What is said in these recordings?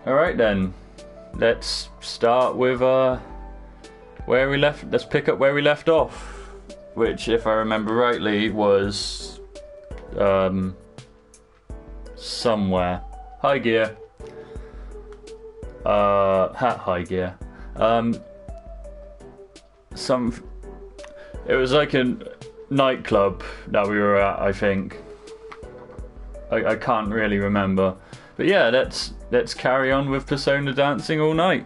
Alright then. Let's start with where we left. Let's pick up where we left off, which, if I remember rightly, was somewhere. High gear. High gear. It was like a nightclub that we were at, I think. I can't really remember. But yeah, let's carry on with Persona dancing all night.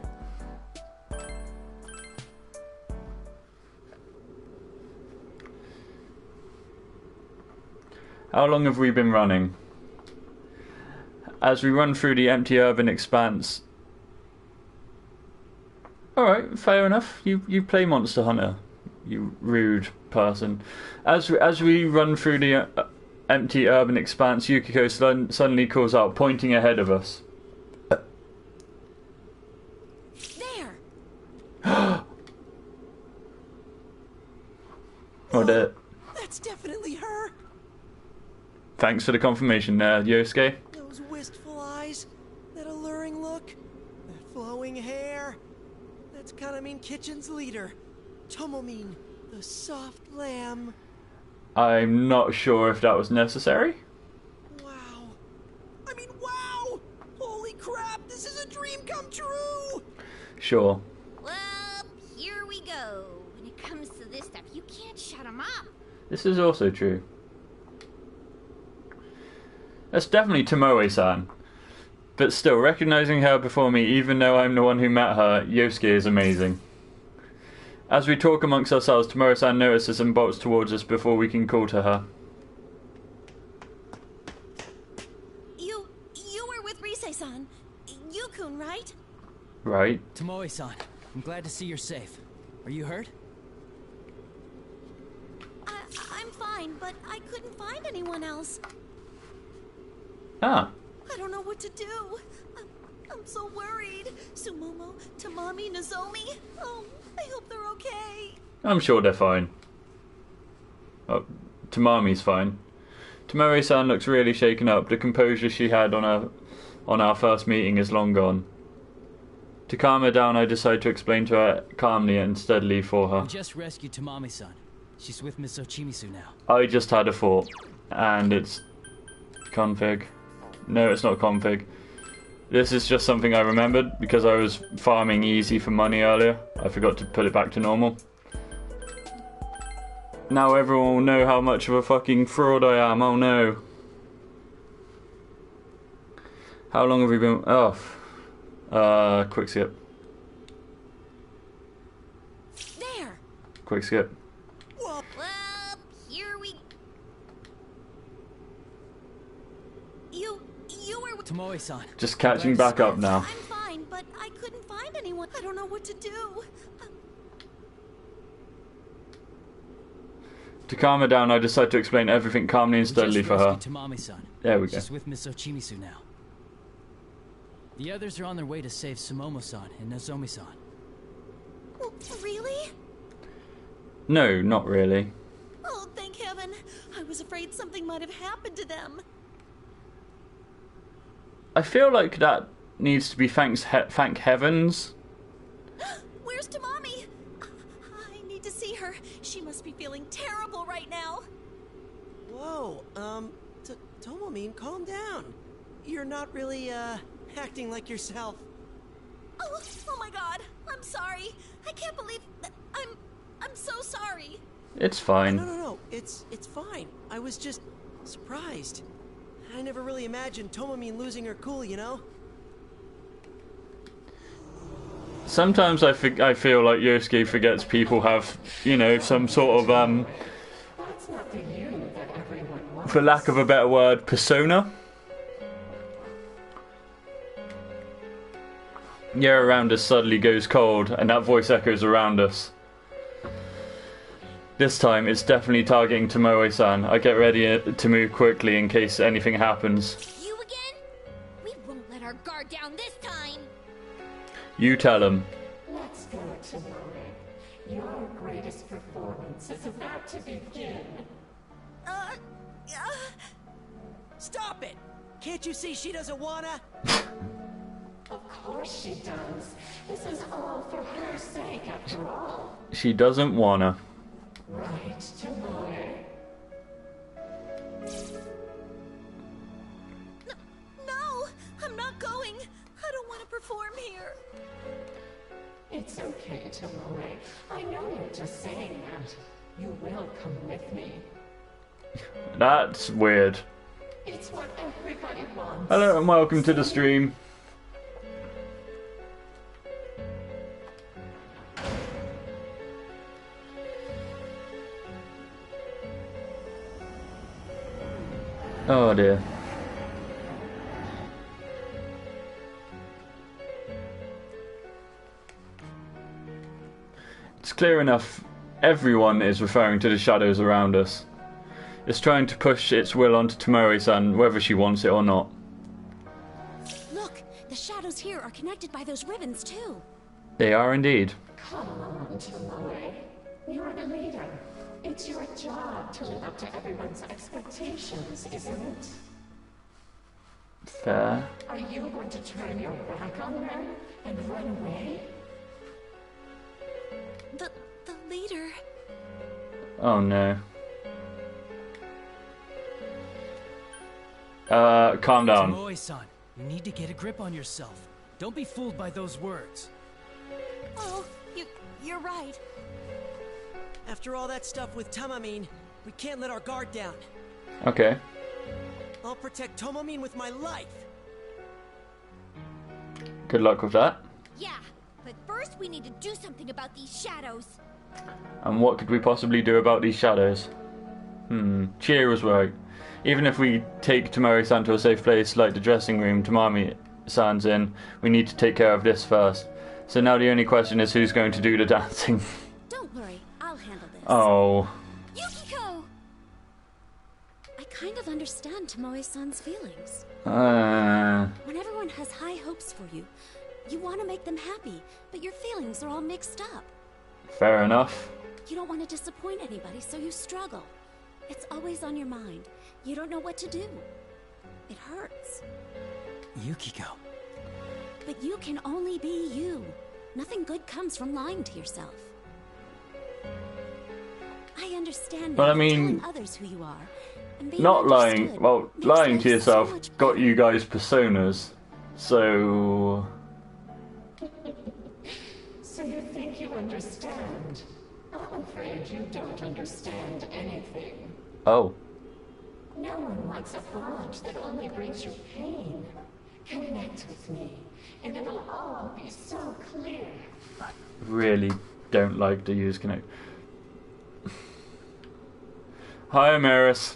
How long have we been running? As we run through the empty urban expanse. Alright, fair enough. You play Monster Hunter, you rude person. As we run through the empty urban expanse, Yukiko suddenly calls out, pointing ahead of us. There! Oh dear. That's definitely her. Thanks for the confirmation there, Yosuke. Those wistful eyes, that alluring look, that flowing hair. That's Kanamin Kitchen's leader, Tomomin, the soft lamb. I'm not sure if that was necessary. Wow. I mean, wow! Holy crap, this is a dream come true! Sure. Well, here we go. When it comes to this stuff, you can't shut them up. This is also true. That's definitely Tomoe-san. But still, recognizing her before me, even though I'm the one who met her, Yosuke is amazing. As we talk amongst ourselves, Tomoe-san notices and bolts towards us before we can call to her. You were with Rise-san. Yukun, right? Right. Tomoe-san, I'm glad to see you're safe. Are you hurt? I'm fine, but I couldn't find anyone else. Ah. I don't know what to do. I'm so worried. Sumomo, Tamami, Nozomi. Oh, I hope they're okay. I'm sure they're fine. Oh, Tamami's fine. Tomoe-san looks really shaken up. The composure she had on our first meeting is long gone. To calm her down, I decide to explain to her calmly and steadily for her. We just rescued Tamami-san. She's with Miss Ochimisu now. I just had a thought, and it's config. No, it's not config. This is just something I remembered because I was farming easy for money earlier. I forgot to put it back to normal. Now everyone will know how much of a fucking fraud I am. Oh no. How long have we been... Oh. Quick skip. There. Quick skip. Well, here we... You were... Tomoe-san. Just catching back up now. I'm fine, but I couldn't find anyone. I don't know what to do. To calm her down, I decide to explain everything calmly and steadily for her. Tamami-san. There we go. She's with Miss Ochimisu now. The others are on their way to save Sumomo-san and Nozomi-san. Oh, really? No, not really. Oh, thank heaven. I was afraid something might have happened to them. I feel like that needs to be thank heavens. Where's Tamami? I need to see her. She must be feeling terrible right now. Whoa, Tomomin, calm down. You're not really, acting like yourself. Oh my god. I'm sorry. I can't believe that I'm so sorry. It's fine. No. It's fine. I was just surprised. I never really imagined Tomomin losing her cool, you know? Sometimes I feel like Yosuke forgets people have, you know, some sort of, for lack of a better word, persona. The air around us suddenly goes cold, and that voice echoes around us. This time, it's definitely targeting Tomoe-san. I get ready to move quickly in case anything happens. You again? We won't let our guard down this time. You tell him. Let's go, Tomoe. Your greatest performance is about to begin. Stop it! Can't you see she doesn't wanna? Of course she does. This is all for her sake, after all. She doesn't wanna. Right, Tomoe? No, I'm not going. I don't want to perform here. It's okay, Tomoe. I know you're just saying that. You will come with me. That's weird. It's what everybody wants. Hello and welcome to the stream. Oh dear. It's clear enough everyone is referring to the shadows around us. It's trying to push its will onto Tomoe-san, whether she wants it or not. Look, the shadows here are connected by those ribbons too. They are indeed. Come on, Tomoe. You're the leader. It's your job to live up to everyone's expectations, isn't it? Fair. Are you going to turn your back on them and run away? The leader. Oh no. Calm down. Tomoe-san, you need to get a grip on yourself. Don't be fooled by those words. Oh, you're right. After all that stuff with Tomomin, we can't let our guard down. Okay. I'll protect Tomomin with my life. Good luck with that. Yeah, but first we need to do something about these shadows. And what could we possibly do about these shadows? Cheer was right. Even if we take Tomoe-san to a safe place like the dressing room Tamami-san's in, we need to take care of this first. So now the only question is who's going to do the dancing. Don't worry, I'll handle this. Oh. Yukiko! I kind of understand Tomoe-san's feelings. When everyone has high hopes for you, you want to make them happy, but your feelings are all mixed up. Fair enough. You don't want to disappoint anybody, so you struggle. It's always on your mind. You don't know what to do. It hurts. Yukiko. But you can only be you. Nothing good comes from lying to yourself. I understand But that I mean, telling others who you are and being not lying. understood Well, makes lying life to yourself so much got better. you guys personas. So. So you think you understand? I'm afraid you don't understand anything. Oh. No one wants a bond that only brings you pain. Connect with me, and it'll all be so clear. Really don't like to use Connect. Hi, Amaris.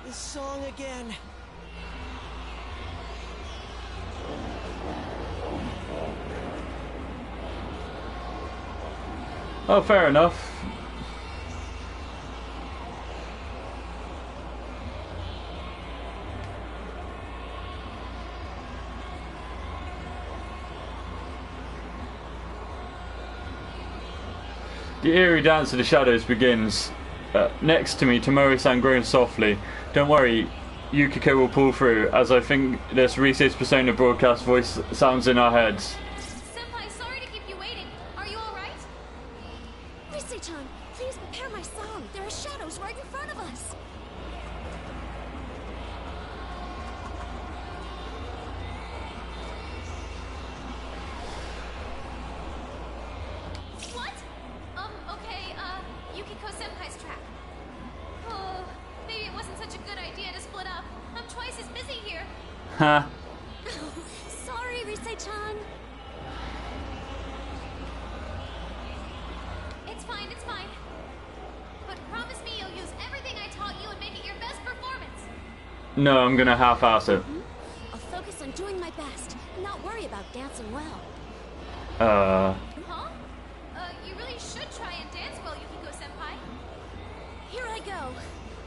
This song again. Oh, fair enough. The eerie dance of the shadows begins. Next to me, Tomoe-san groans softly. Don't worry, Yukiko will pull through, as I think this Rise's Persona broadcast voice sounds in our heads. Senpai, sorry to keep you waiting. Are you alright? Rise-chan, please prepare my song. There are shadows right in front of us. What? Okay, Yukiko Senpai's track. Oh, maybe it wasn't such a good idea to split up. I'm twice as busy here. Ha. Sorry, Rise-chan. It's fine, it's fine. But promise me you'll use everything I taught you and make it your best performance. No, I'm gonna half-ass it. I'll focus on doing my best and not worry about dancing well. Uh. Huh? You really should try and dance well, Yukiko-senpai. Here I go.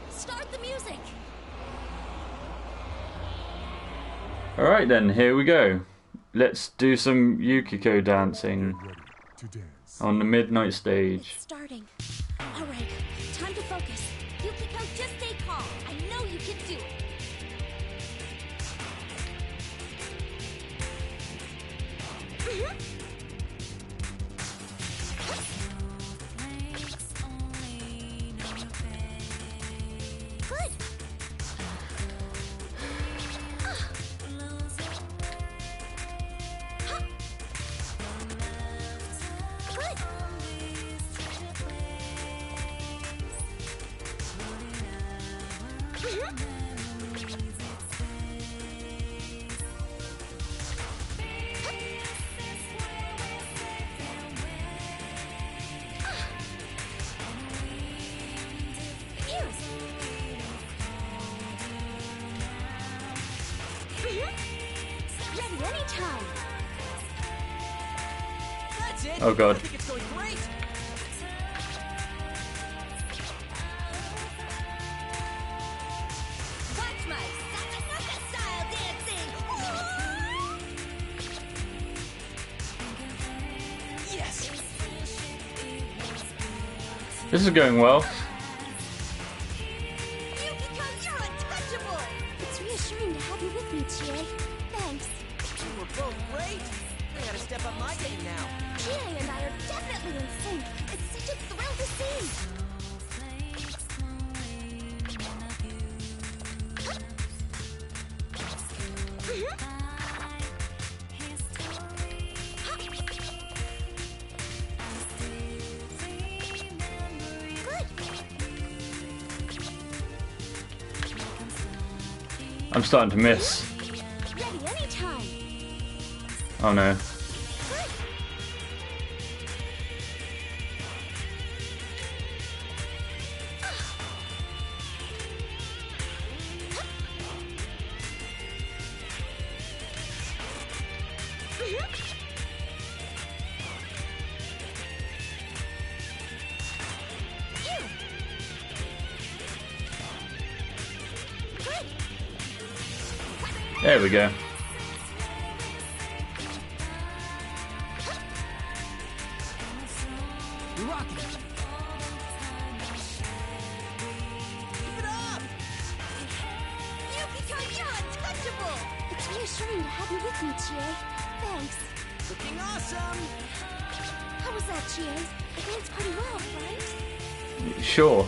Start the music. Alright then, here we go. Let's do some Yukiko dancing To dance. on the midnight stage. It's starting. All right, time to focus. Yukiko, just stay calm. I know you can do it. Ready anytime. That's it. Oh god. I think it's going great. Watch my sucker style dancing. Yes. This is going well. Yukiko, you're untouchable. It's reassuring to have you with me, Chie. Thanks. You were both great. I gotta step up my game now. Chie and I are definitely in sync. It's such a thrill to see. I'm starting to miss. Ready anytime. Oh no. There we go. You're rocking. Keep it up. Yukiko, you're untouchable. It's reassuring to have you with me, Chie. Thanks. Looking awesome. How was that, Chie? It went pretty well, right? Sure.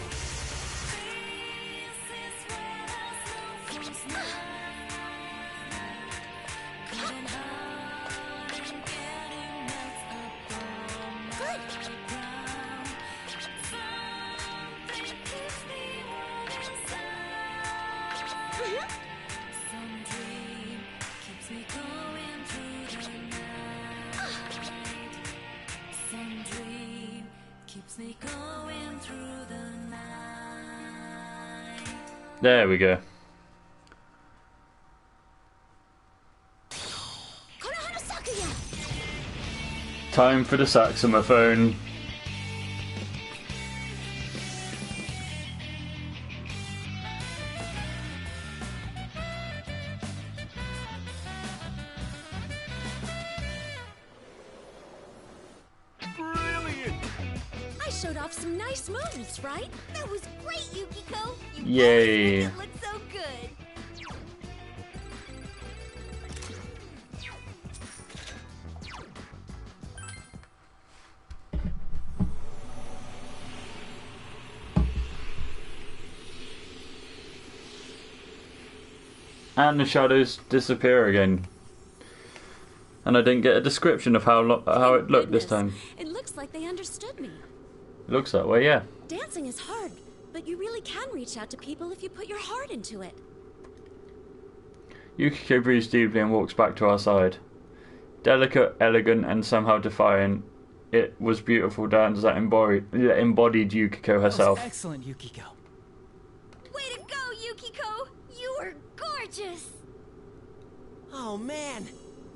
There we go. Time for the saxophone. Brilliant. I showed off some nice moves, right? That was great, Yukiko. You Yay. always make it look so good. And the shadows disappear again. And I didn't get a description of how it looked this time. It looks like they understood me. Looks that way, yeah. Dancing is hard, but you really can reach out to people if you put your heart into it. Yukiko breathes deeply and walks back to our side. Delicate, elegant, and somehow defiant, it was beautiful dance that embodied Yukiko herself. That was excellent, Yukiko. Way to go, Yukiko! You were gorgeous! Oh man,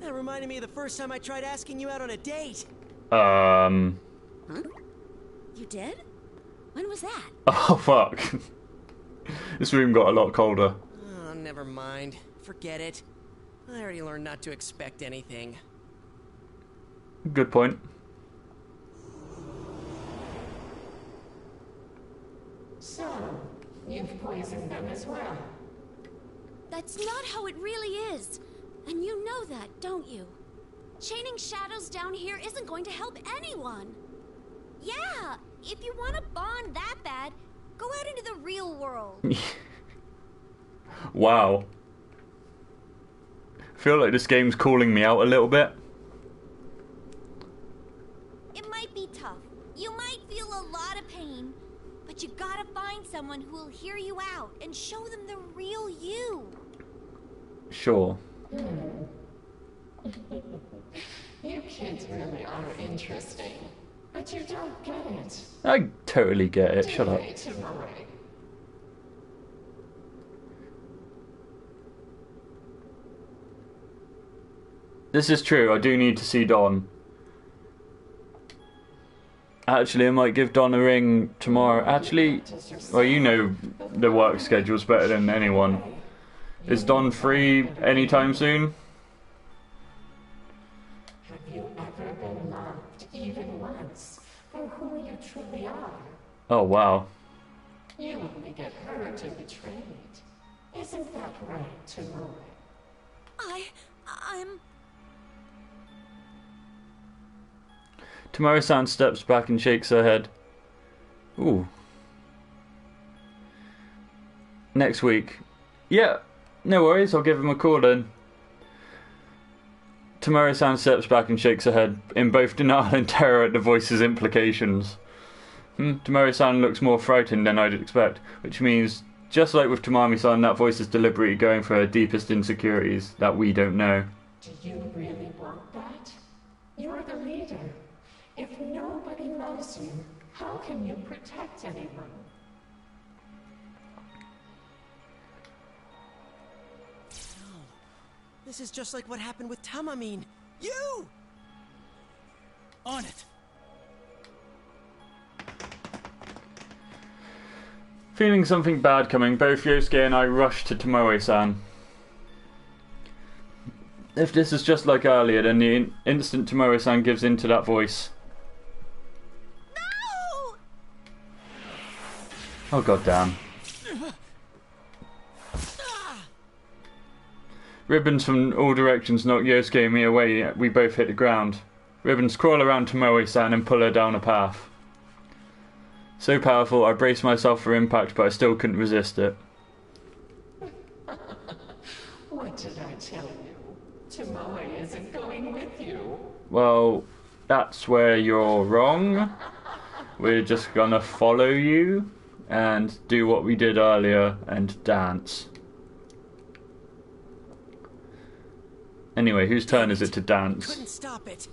that reminded me of the first time I tried asking you out on a date. Huh? You did? When was that? Oh fuck. This room got a lot colder. Oh, never mind. Forget it. I already learned not to expect anything. Good point. So, you've poisoned them as well. That's not how it really is. And you know that, don't you? Chaining shadows down here isn't going to help anyone. Yeah, if you want to bond that bad, go out into the real world. Wow. I feel like this game's calling me out a little bit. It might be tough. You might feel a lot of pain. But you gotta find someone who will hear you out and show them the real you. Sure. You kids really are interesting, but you don't get it. I totally get it. Shut up. Tomorrow. This is true. I do need to see Don. Actually, I might give Don a ring tomorrow. Actually, well, you know the work schedule's better than anyone. Is Don free anytime soon? Have you ever been loved, even once, for who you truly are? Oh, wow. You only get hurt and betrayed. Isn't that right, Tomorrow? I'm... Tomorrow-san steps back and shakes her head. Ooh. Next week. Yeah, no worries, I'll give him a call then. Tomorrow-san steps back and shakes her head, in both denial and terror at the voice's implications. Tomorrow-san looks more frightened than I'd expect, which means, just like with Tamami-san, that voice is deliberately going for her deepest insecurities that we don't know. Do you really want that? You're the leader. If nobody loves you, how can you protect anyone? No. This is just like what happened with Tamamine. You! On it! Feeling something bad coming, both Yosuke and I rush to Tomoe-san. If this is just like earlier, then the instant Tomoe-san gives in to that voice. No! Oh, goddamn. Ribbons from all directions knock Yosuke and me away. We both hit the ground. Ribbons crawl around Tomoe-san and pull her down a path. So powerful, I braced myself for impact, but I still couldn't resist it. What did I tell you? Tomoe isn't going with you. Well, that's where you're wrong. We're just gonna follow you and do what we did earlier and dance. Anyway, whose turn is it to dance? Couldn't stop it.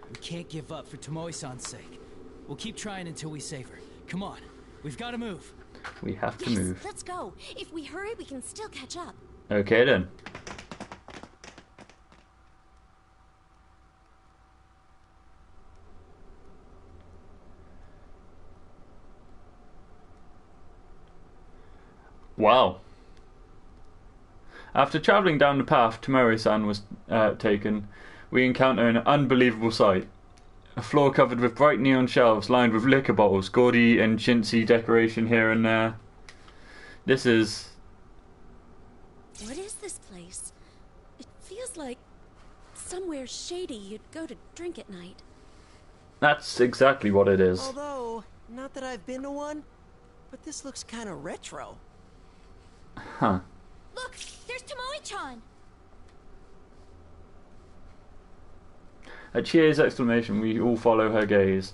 We can't give up for Tomoe-san's sake. We'll keep trying until we save her. Come on, we've got to move. We have to Yes, move. let's go. If we hurry, we can still catch up. Okay then. Wow. After travelling down the path Tomoe-san was taken, we encounter an unbelievable sight. A floor covered with bright neon shelves lined with liquor bottles, gaudy and chintzy decoration here and there. This is... What is this place? It feels like somewhere shady you'd go to drink at night. That's exactly what it is. Although, not that I've been to one, but this looks kind of retro. Huh. Look, there's Tomoe-chan! At Chie's exclamation, we all follow her gaze.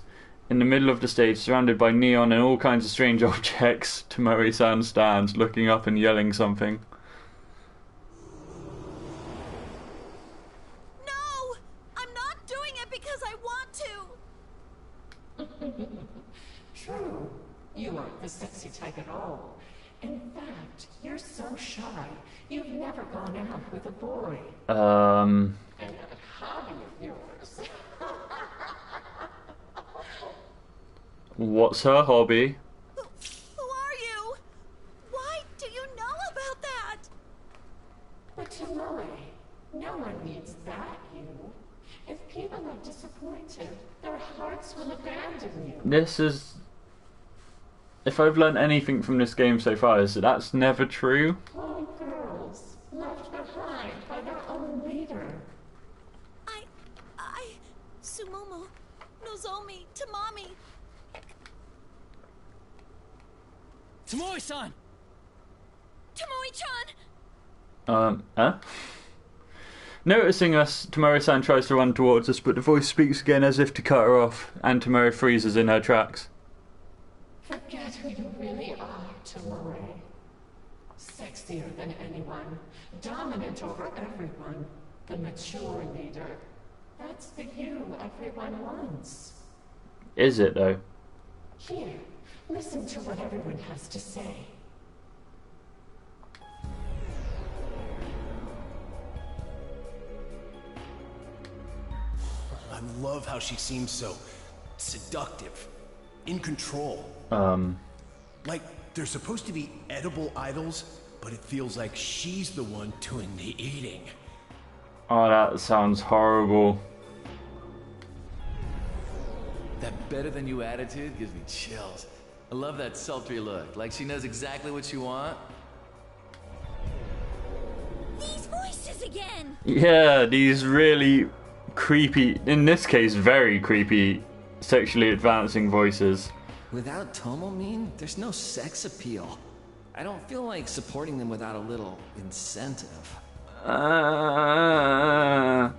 In the middle of the stage, surrounded by neon and all kinds of strange objects, Tomoe-san stands, looking up and yelling something. No! I'm not doing it because I want to! True. You aren't the sexy type at all. In fact, you're so shy, you've never gone out with a boy. And that hobby of yours. What's her hobby? Who are you? Why do you know about that? But Tomoe, no one needs that you. If people are disappointed, their hearts will abandon you. This is... If I've learned anything from this game so far, is that that's never true. Poor girls, left behind by their own leader. Sumomo, Nozomi, Tamami. Tomoe-san! Tomoe-chan! Huh? Noticing us, Tomoe-san tries to run towards us, but the voice speaks again as if to cut her off, and Tomoe freezes in her tracks. Forget who you really are. Tamori. Sexier than anyone, dominant over everyone, the mature leader. That's the you everyone wants. Is it, though? Here, listen to what everyone has to say. I love how she seems so seductive, in control. Like, they're supposed to be edible idols, but it feels like she's the one doing the eating. Oh, that sounds horrible. That better than you attitude gives me chills. I love that sultry look, like she knows exactly what you want. These voices again! Yeah, these really creepy, in this case very creepy, sexually advancing voices. Without Tomomin, there's no sex appeal. I don't feel like supporting them without a little incentive. I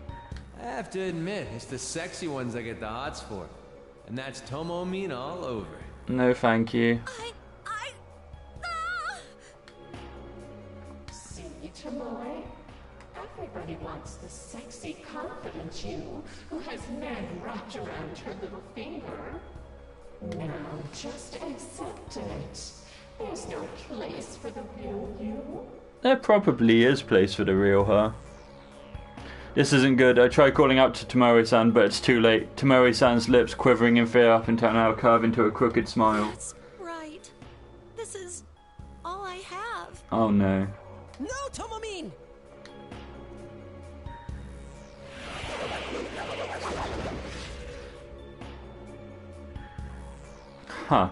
have to admit, it's the sexy ones I get the hots for. And that's Tomomin all over. No, thank you. See, Tamori? Everybody wants the sexy, confident you who has men wrapped around her little finger. Now, just accept it. There's no place for the real you. There probably is place for the real her. This isn't good. I tried calling out to Tamori-san, but it's too late. Tamori-san's lips quivering in fear up until now curve into a crooked smile. That's right. This is all I have. Oh no. No, Tomomin! Huh.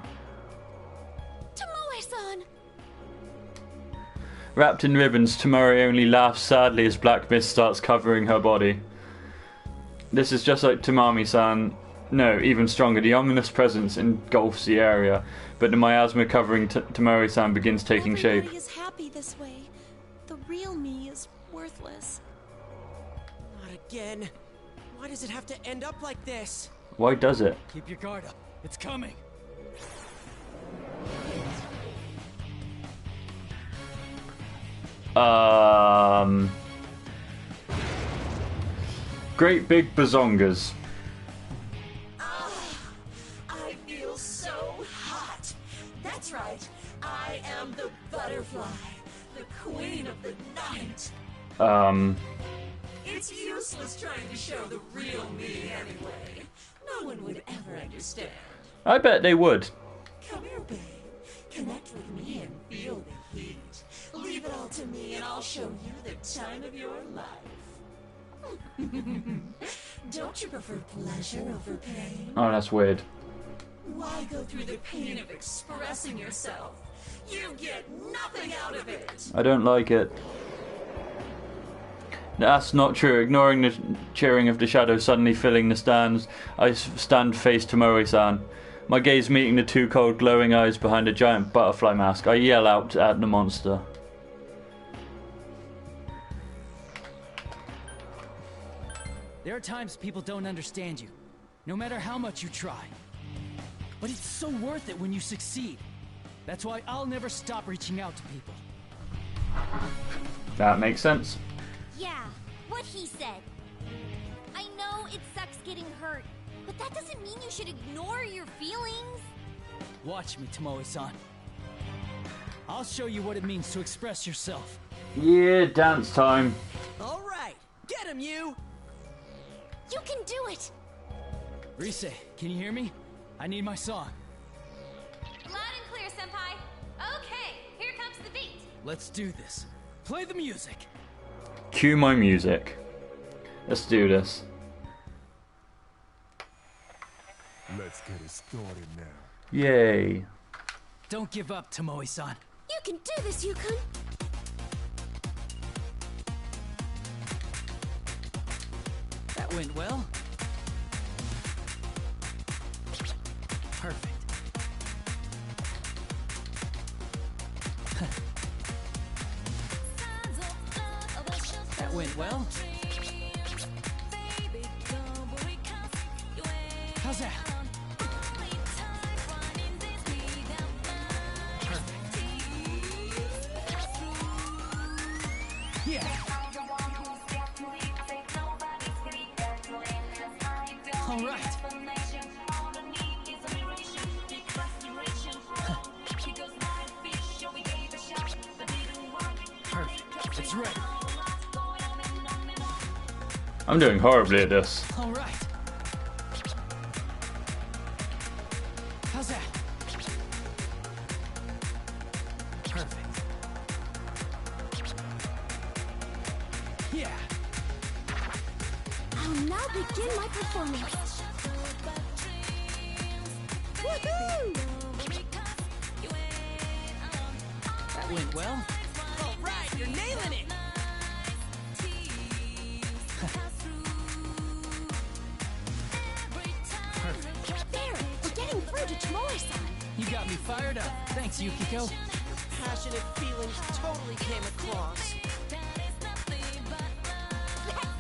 Tomoe-san! Wrapped in ribbons, Tamori only laughs sadly as black mist starts covering her body. This is just like Tamami-san. No, even stronger. The ominous presence engulfs the area, but the miasma covering Tamori-san begins taking shape. Everybody is happy this way. The real me is worthless. Not again. Why does it have to end up like this? Why does it? Keep your guard up. It's coming. Great big bazongas. I feel so hot. That's right. I am the butterfly, the queen of the night. It's useless trying to show the real me anyway. No one would ever understand. I bet they would. Come here, babe. Connect with me and feel the heat. Leave it all to me and I'll show you the time of your life. Don't you prefer pleasure over pain? Oh, that's weird. Why go through the pain of expressing yourself? You get nothing out of it. I don't like it. That's not true. Ignoring the cheering of the shadows suddenly filling the stands, I stand face to Mori-san. My gaze meeting the two cold glowing eyes behind a giant butterfly mask. I yell out at the monster. There are times people don't understand you, no matter how much you try. But it's so worth it when you succeed. That's why I'll never stop reaching out to people. That makes sense. Yeah, what he said. I know it sucks getting hurt, but that doesn't mean you should ignore your feelings. Watch me, Tomoe-san. I'll show you what it means to express yourself. Yeah, dance time. All right, get him, you. You can do it. Rise, can you hear me? I need my song. Loud and clear, Senpai. Okay, here comes the beat. Let's do this. Play the music. Cue my music. Let's do this. Let's get it started now. Yay. Don't give up, Tomoe-san. You can do this, Yukon. That went well. Perfect. That went well. How's that? Perfect. It's ready. I'm doing horribly at this. All right. How's that? Perfect. Yeah. I'll now begin my performance. Woohoo! That went well. All right, you're nailing it. There, we're getting through to Tomoe-san. You got me fired up. Thanks, Yukiko. Passionate feelings totally came across. That's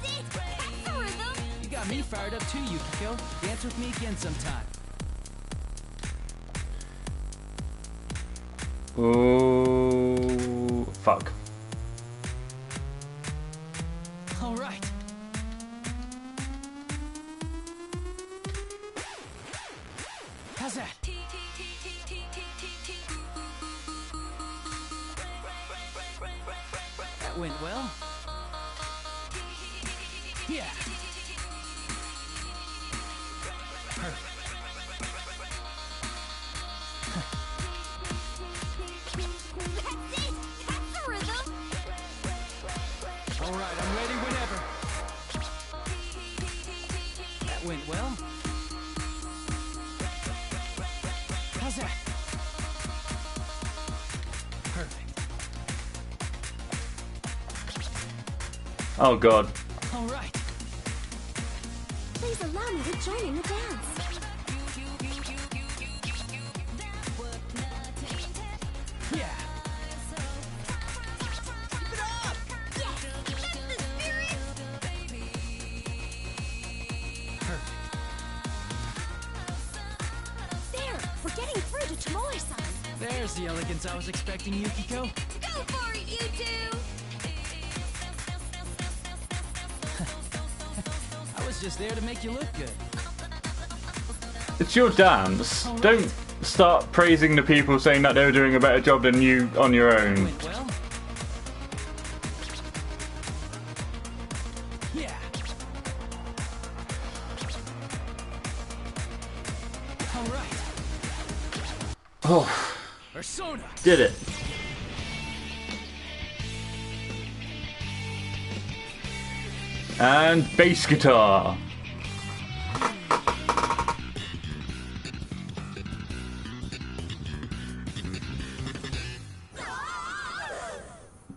it! That's the rhythm! You got me fired up too, Yukiko. Dance with me again sometime. Oh, fuck. All right. How's that? That went well. Yeah. Perfect. That's it! That's the rhythm! All right, I'm ready whenever. That went well. How's that? Perfect. Oh god. All right. Please allow me to join in the dance. Yeah. Keep it up. Yes! That's the spirit! Perfect. There, we're getting through to Tomoe-san. There's the elegance I was expecting, Yukiko. Go for it, you two! I was just there to make you look good. It's your dance. Don't start praising the people saying that they were doing a better job than you on your own. Went well. Yeah. All right. Oh, Persona. did it. And bass guitar.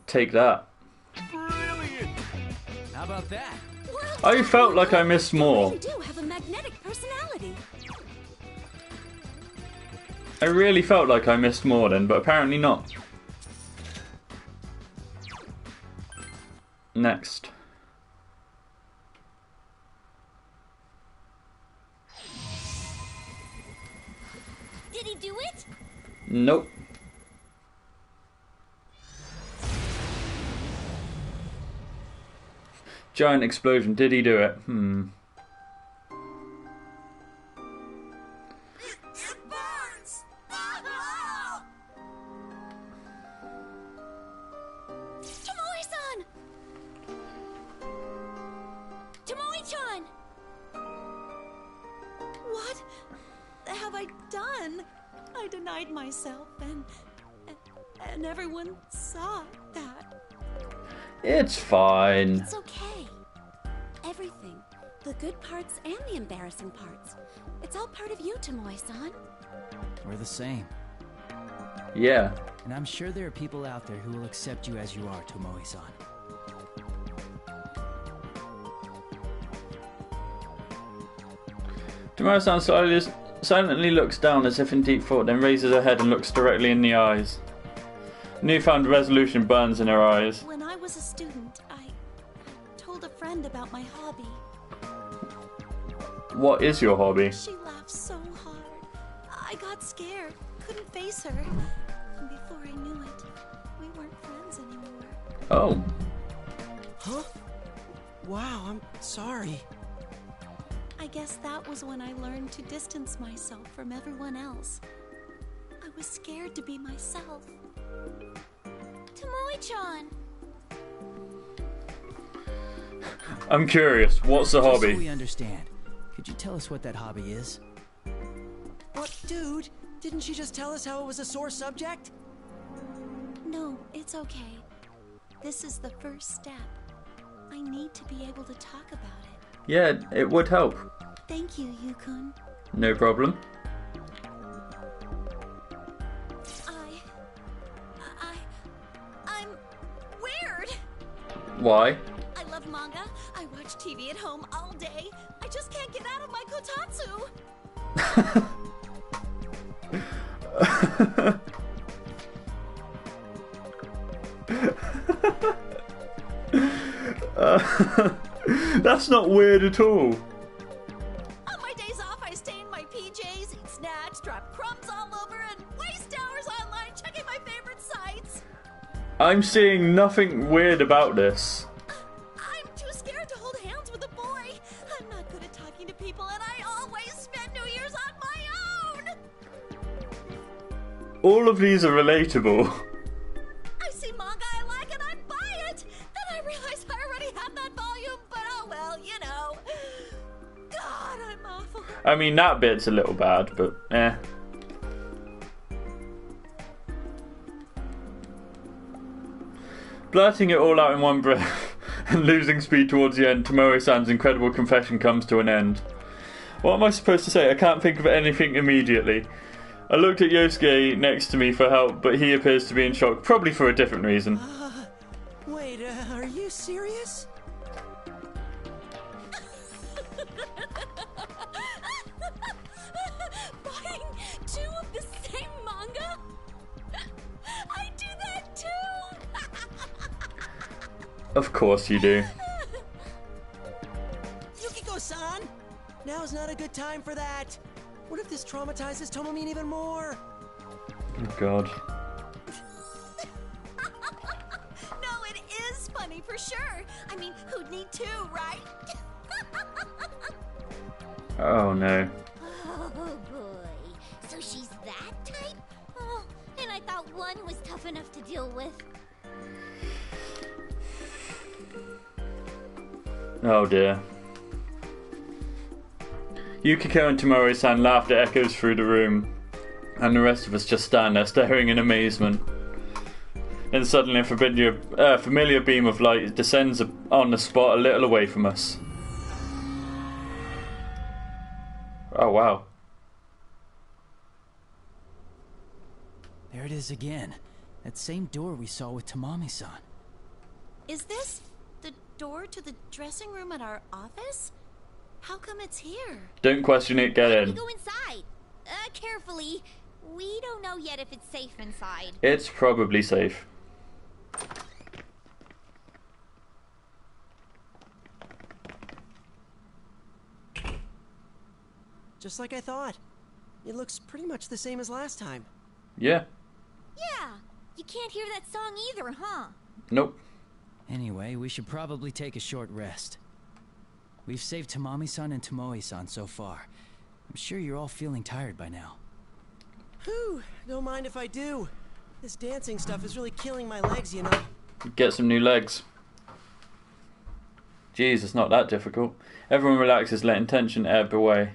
Take that. Brilliant! How about that? I felt like I missed more. You do have a magnetic personality. I really felt like I missed more then, but apparently not. Next. Did he do it? Nope. Giant explosion. Did he do it? It burns. Tomoe-san! Tomoe-chan! What have I done? I denied myself and everyone saw that. It's fine. It's okay. Everything. The good parts and the embarrassing parts. It's all part of you, Tomoe-san. We're the same. Yeah. And I'm sure there are people out there who will accept you as you are, Tomoe-san. Tomoe-san silently looks down as if in deep thought, then raises her head and looks directly in the eyes. Newfound resolution burns in her eyes. When I was a student, I told a friend about my hobby. What is your hobby? She laughed so hard. I got scared, couldn't face her. And before I knew it, we weren't friends anymore. Oh. Huh? Wow, I'm sorry. I guess that was when I learned to distance myself from everyone else. I was scared to be myself. Tomoe-chan! I'm curious, what's the Just so hobby? we understand, could you tell us what that hobby is? What, dude? Didn't she just tell us how it was a sore subject? No, it's okay. This is the first step. I need to be able to talk about it. Yeah, it would help. Thank you, Yukun. No problem. I'm weird. Why? I love manga. I watch TV at home all day. I just can't get out of my kotatsu. That's not weird at all. On my days off, I stay in my PJs, eat snacks, drop crumbs all over, and waste hours online checking my favorite sites. I'm seeing nothing weird about this. I'm too scared to hold hands with a boy. I'm not good at talking to people, and I always spend New Year's on my own. All of these are relatable. I see manga I like, and I buy it. Then I realize I already have that volume, but oh well, you know. God, I'm awful. I mean, that bit's a little bad, but eh. Blurting it all out in one breath and losing speed towards the end, Tomoe-san's incredible confession comes to an end. What am I supposed to say? I can't think of anything immediately. I looked at Yosuke next to me for help, but he appears to be in shock, probably for a different reason. Wait, are you serious? Buying 2 of the same manga? I do that too! Of course you do. Yukiko-san! Now's not a good time for that. What if this traumatizes Tomomin even more? Oh god. No, it is funny for sure. I mean, who'd need 2, right? Oh no. Oh boy. So she's that type? Oh, and I thought 1 was tough enough to deal with. Oh dear. Yukiko and Tomoe-san laughed at echoes through the room, and the rest of us just stand there staring in amazement. Then suddenly a familiar beam of light descends on the spot a little away from us. Oh wow. There it is again. That same door we saw with Tamami-san. Is this the door to the dressing room at our office? How come it's here? Don't question it, get in. We go inside. Carefully. We don't know yet if it's safe inside. It's probably safe. Just like I thought. It looks pretty much the same as last time. Yeah. Yeah. You can't hear that song either, huh? Nope. Anyway, we should probably take a short rest. We've saved Tamami-san and Tomoe-san so far. I'm sure you're all feeling tired by now. Whew, don't mind if I do. This dancing stuff is really killing my legs, you know. Get some new legs. Jeez, it's not that difficult. Everyone relaxes, letting tension ebb away.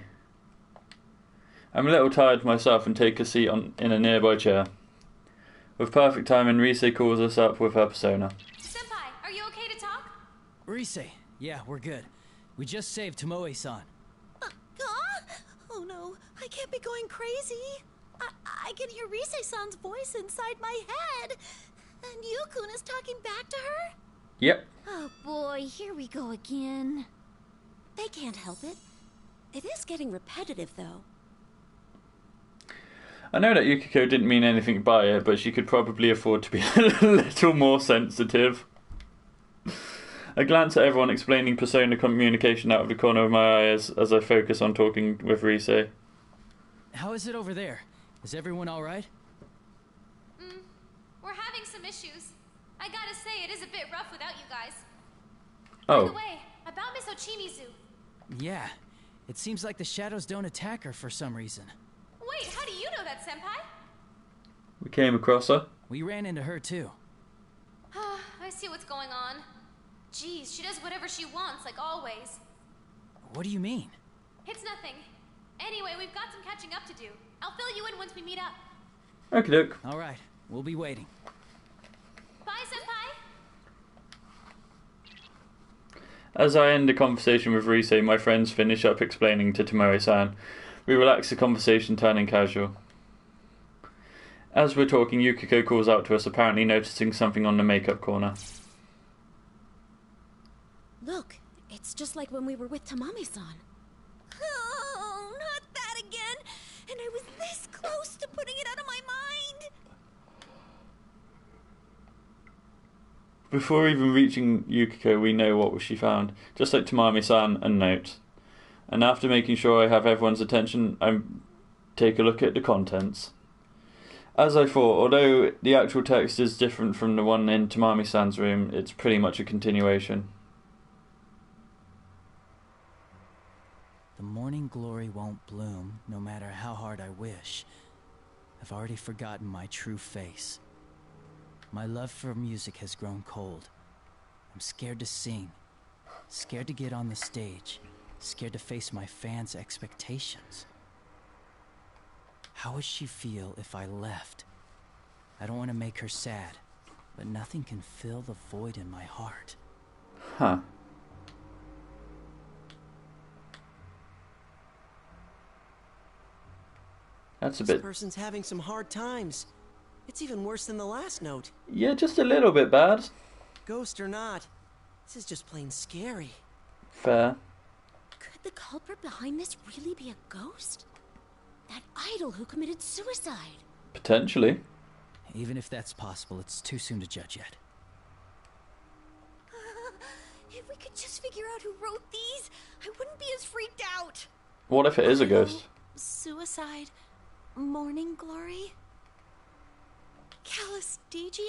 I'm a little tired myself and take a seat in a nearby chair. With perfect timing, Rise calls us up with her persona. Senpai, are you okay to talk? Rise, yeah, we're good. We just saved Tomoe-san. Huh? Oh no, I can't be going crazy. I can hear Rise-san's voice inside my head. And Yukun is talking back to her? Yep. Oh boy, here we go again. They can't help it. It is getting repetitive, though. I know that Yukiko didn't mean anything by it, but she could probably afford to be a little more sensitive. I glance at everyone explaining persona communication out of the corner of my eye as I focus on talking with Rise. How is it over there? Is everyone alright? We're having some issues. I gotta say, it is a bit rough without you guys. Oh. By the way, about Miss Ochimizu. Yeah. It seems like the shadows don't attack her for some reason. Wait, how do you know that, Senpai? We came across her. We ran into her too. I see what's going on. Geez, she does whatever she wants, like always. What do you mean? It's nothing. Anyway, we've got some catching up to do. I'll fill you in once we meet up. Okie doke. All right, we'll be waiting. Bye, Senpai! As I end the conversation with Rise, my friends finish up explaining to Tomoe-san. We relax the conversation, turning casual. As we're talking, Yukiko calls out to us, apparently noticing something on the makeup corner. Look, it's just like when we were with Tamami-san. Oh, not that again! And I was this close to putting it out of my mind! Before even reaching Yukiko, we know what she found, just like Tamami-san and note. And after making sure I have everyone's attention, I take a look at the contents. As I thought, although the actual text is different from the one in Tamami-san's room, it's pretty much a continuation. The morning glory won't bloom, no matter how hard I wish. I've already forgotten my true face. My love for music has grown cold. I'm scared to sing, scared to get on the stage, scared to face my fans' expectations. How would she feel if I left? I don't want to make her sad, but nothing can fill the void in my heart. Huh. That's a bit... This person's having some hard times. It's even worse than the last note. Yeah, just a little bit bad. Ghost or not, this is just plain scary. Fair. Could the culprit behind this really be a ghost? That idol who committed suicide? Potentially. Even if that's possible, it's too soon to judge yet. If we could just figure out who wrote these, I wouldn't be as freaked out. What if it is a ghost? Suicide, morning glory, Calistegia?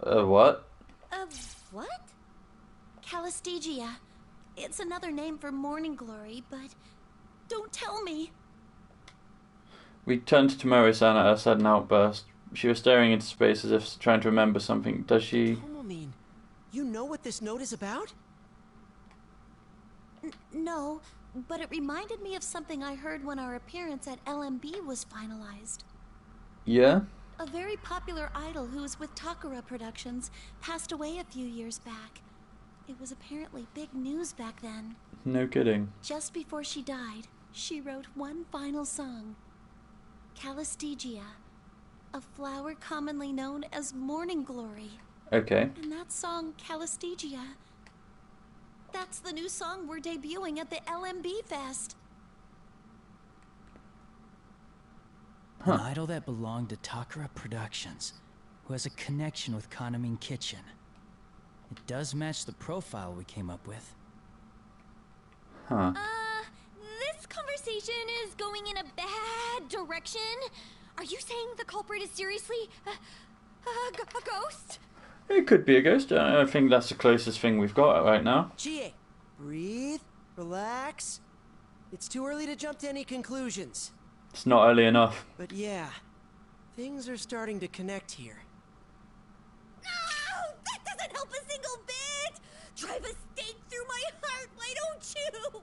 What? What? Calistegia. It's another name for morning glory, but don't tell me. We turned to Tomoe-san at her sudden outburst. She was staring into space as if trying to remember something. Does she... Tomomin, you know what this note is about? No, but it reminded me of something I heard when our appearance at LMB was finalized. Yeah? A very popular idol who was with Takara Productions passed away a few years back. It was apparently big news back then. No kidding. Just before she died, she wrote one final song. Calistegia, a flower commonly known as morning glory. Okay. And that song, Calistegia, that's the new song we're debuting at the LMB Fest. An idol that belonged to Takara Productions, who has a connection with Kanamin Kitchen. It does match the profile we came up with. Huh. This conversation is going in a bad direction. Are you saying the culprit is seriously a ghost? It could be a ghost. I think that's the closest thing we've got right now. Chie, breathe, relax. It's too early to jump to any conclusions. It's not early enough. But yeah, things are starting to connect here. No! That doesn't help a single bit! Drive a stake through my heart, why don't you?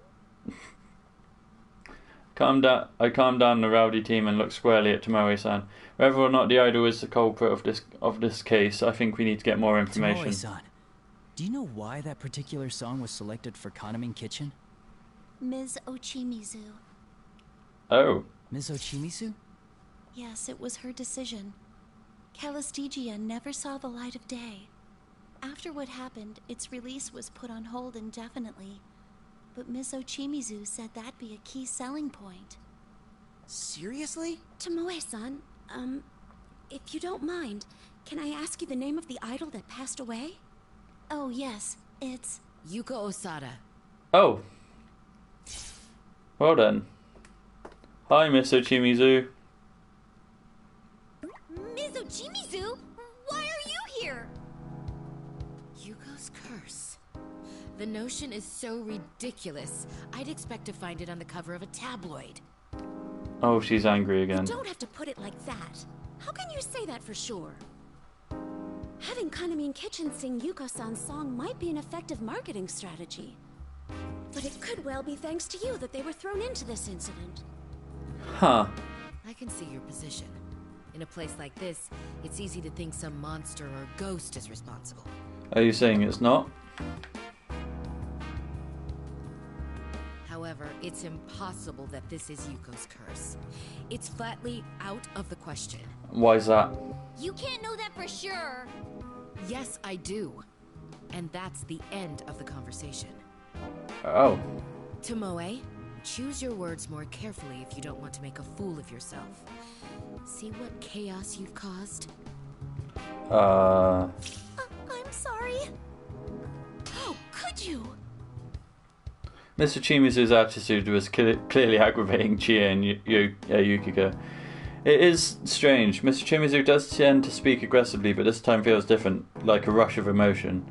I calm down the rowdy team and look squarely at Tomoe-san. Whether or not the idol is the culprit of this case, I think we need to get more information. Tomoe-san, do you know why that particular song was selected for Kanamin Kitchen? Ms. Ochimizu. Oh. Ms. Ochimizu? Yes, it was her decision. Calistegia never saw the light of day. After what happened, its release was put on hold indefinitely. But Ms. Ochimizu said that'd be a key selling point. Seriously? Tomoe-san, if you don't mind, can I ask you the name of the idol that passed away? Oh, yes, it's... Yuko Osada. Oh. Well then. Hi, Miss Ochimizu. Ms. Ochimizu? Why are you here? Yuko's curse. The notion is so ridiculous, I'd expect to find it on the cover of a tabloid. Oh, she's angry again. You don't have to put it like that. How can you say that for sure? Having Kaname Kitchen sing Yuko-san's song might be an effective marketing strategy. But it could well be thanks to you that they were thrown into this incident. Huh. I can see your position. In a place like this, it's easy to think some monster or ghost is responsible. Are you saying it's not? However, it's impossible that this is Yuko's curse. It's flatly out of the question. Why is that? You can't know that for sure. Yes, I do. And that's the end of the conversation. Oh. Tomoe, choose your words more carefully if you don't want to make a fool of yourself. See what chaos you've caused? I'm sorry. How could you? Mr. Chimizu's attitude was clearly aggravating Chie and Yukiko. It is strange. Mr. Chimizu does tend to speak aggressively, but this time feels different, like a rush of emotion.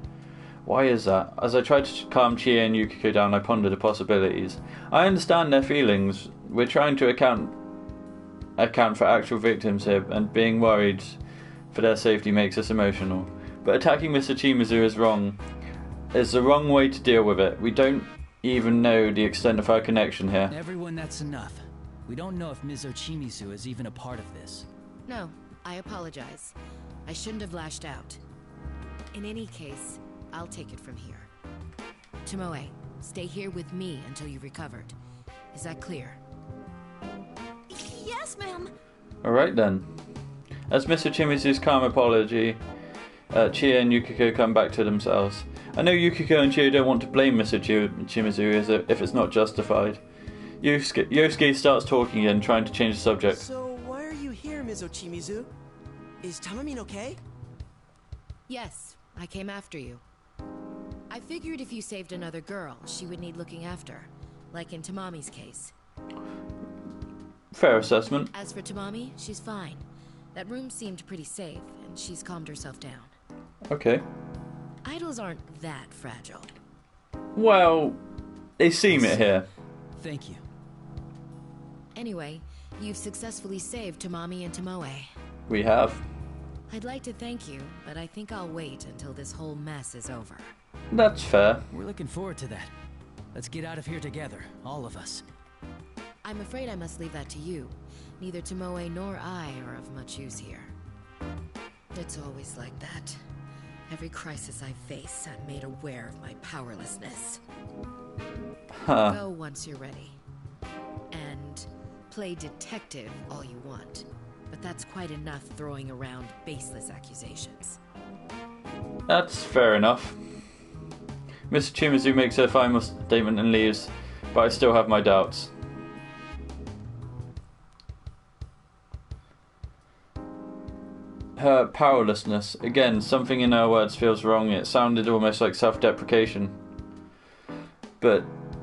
Why is that? As I tried to calm Chie and Yukiko down, I pondered the possibilities. I understand their feelings. We're trying to account for actual victims here, and being worried for their safety makes us emotional. But attacking Mr. Chimizu is wrong. It's the wrong way to deal with it. We don't even know the extent of our connection here. Everyone, that's enough. We don't know if Ms. Ochimizu is even a part of this. No, I apologize. I shouldn't have lashed out. In any case, I'll take it from here. Tomoe, stay here with me until you've recovered. Is that clear? Yes, ma'am. Alright then. As Mr. Chimizu's calm apology, Chie and Yukiko come back to themselves. I know Yukiko and Chie don't want to blame Mr. Chimizu if it's not justified. Yosuke starts talking again, trying to change the subject. So, why are you here, Ms. Ochimizu? Is Tamamine okay? Yes, I came after you. I figured if you saved another girl, she would need looking after, like in Tamami's case. Fair assessment. As for Tamami, she's fine. That room seemed pretty safe, and she's calmed herself down. Okay. Idols aren't that fragile. Well, they seem it here. Thank you. Anyway, you've successfully saved Tamami and Tomoe. We have. I'd like to thank you, but I think I'll wait until this whole mess is over. That's fair. We're looking forward to that. Let's get out of here together, all of us. I'm afraid I must leave that to you. Neither Tomoe nor I are of much use here. It's always like that. Every crisis I face, I'm made aware of my powerlessness. Huh. Go once you're ready. And play detective all you want. But that's quite enough throwing around baseless accusations. That's fair enough. Mr. Chimizu makes her final statement and leaves, but I still have my doubts. Her powerlessness. Again, something in her words feels wrong. It sounded almost like self-deprecation.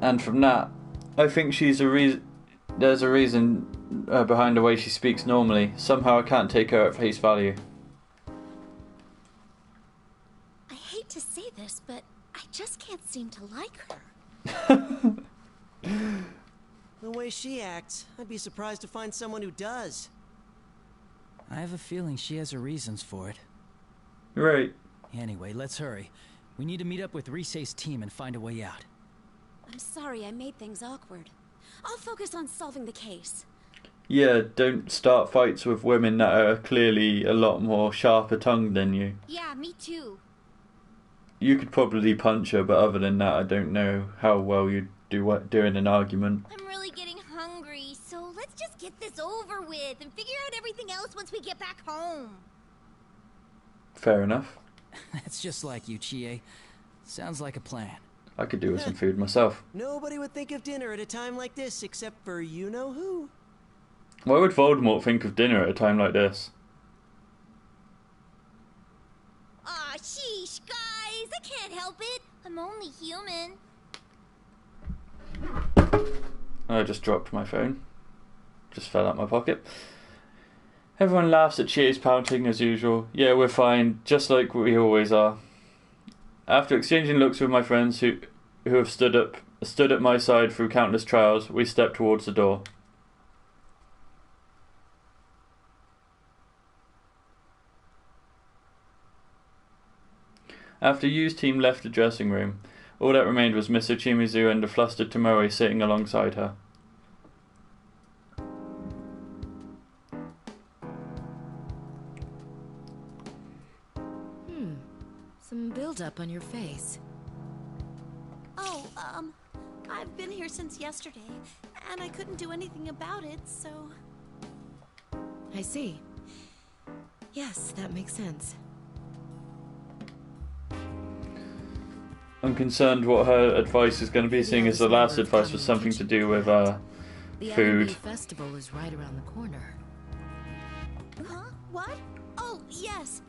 And from that, I think there's a reason behind the way she speaks normally. Somehow I can't take her at face value. I hate to say this, but I just can't seem to like her. The way she acts, I'd be surprised to find someone who does. I have a feeling she has her reasons for it. Right. Anyway, let's hurry. We need to meet up with Risei's team and find a way out. I'm sorry I made things awkward. I'll focus on solving the case. Yeah, don't start fights with women that are clearly a lot more sharper tongued than you. Yeah, me too. You could probably punch her, but other than that, I don't know how well you'd do in an argument. I'm really getting hungry, so let's just get this over with and figure out everything else once we get back home. Fair enough. That's just like you, Chie. Sounds like a plan. I could do with some food myself. Nobody would think of dinner at a time like this except for you-know-who. Why would Voldemort think of dinner at a time like this? Aw, sheesh, guys! I can't help it. I'm only human. I just dropped my phone. Just fell out my pocket. Everyone laughs at Chie's pouting as usual. Yeah, we're fine, just like we always are. After exchanging looks with my friends who have stood at my side through countless trials, we step towards the door. After Yu's team left the dressing room, all that remained was Miss Ochimizu and the flustered Tomoe sitting alongside her. Some build-up on your face. Oh, I've been here since yesterday, and I couldn't do anything about it, so... I see. Yes, that makes sense. I'm concerned what her advice is going to be, seeing as the last advice was something to do with The food. LMB festival is right around the corner. Huh? What? Oh, yes.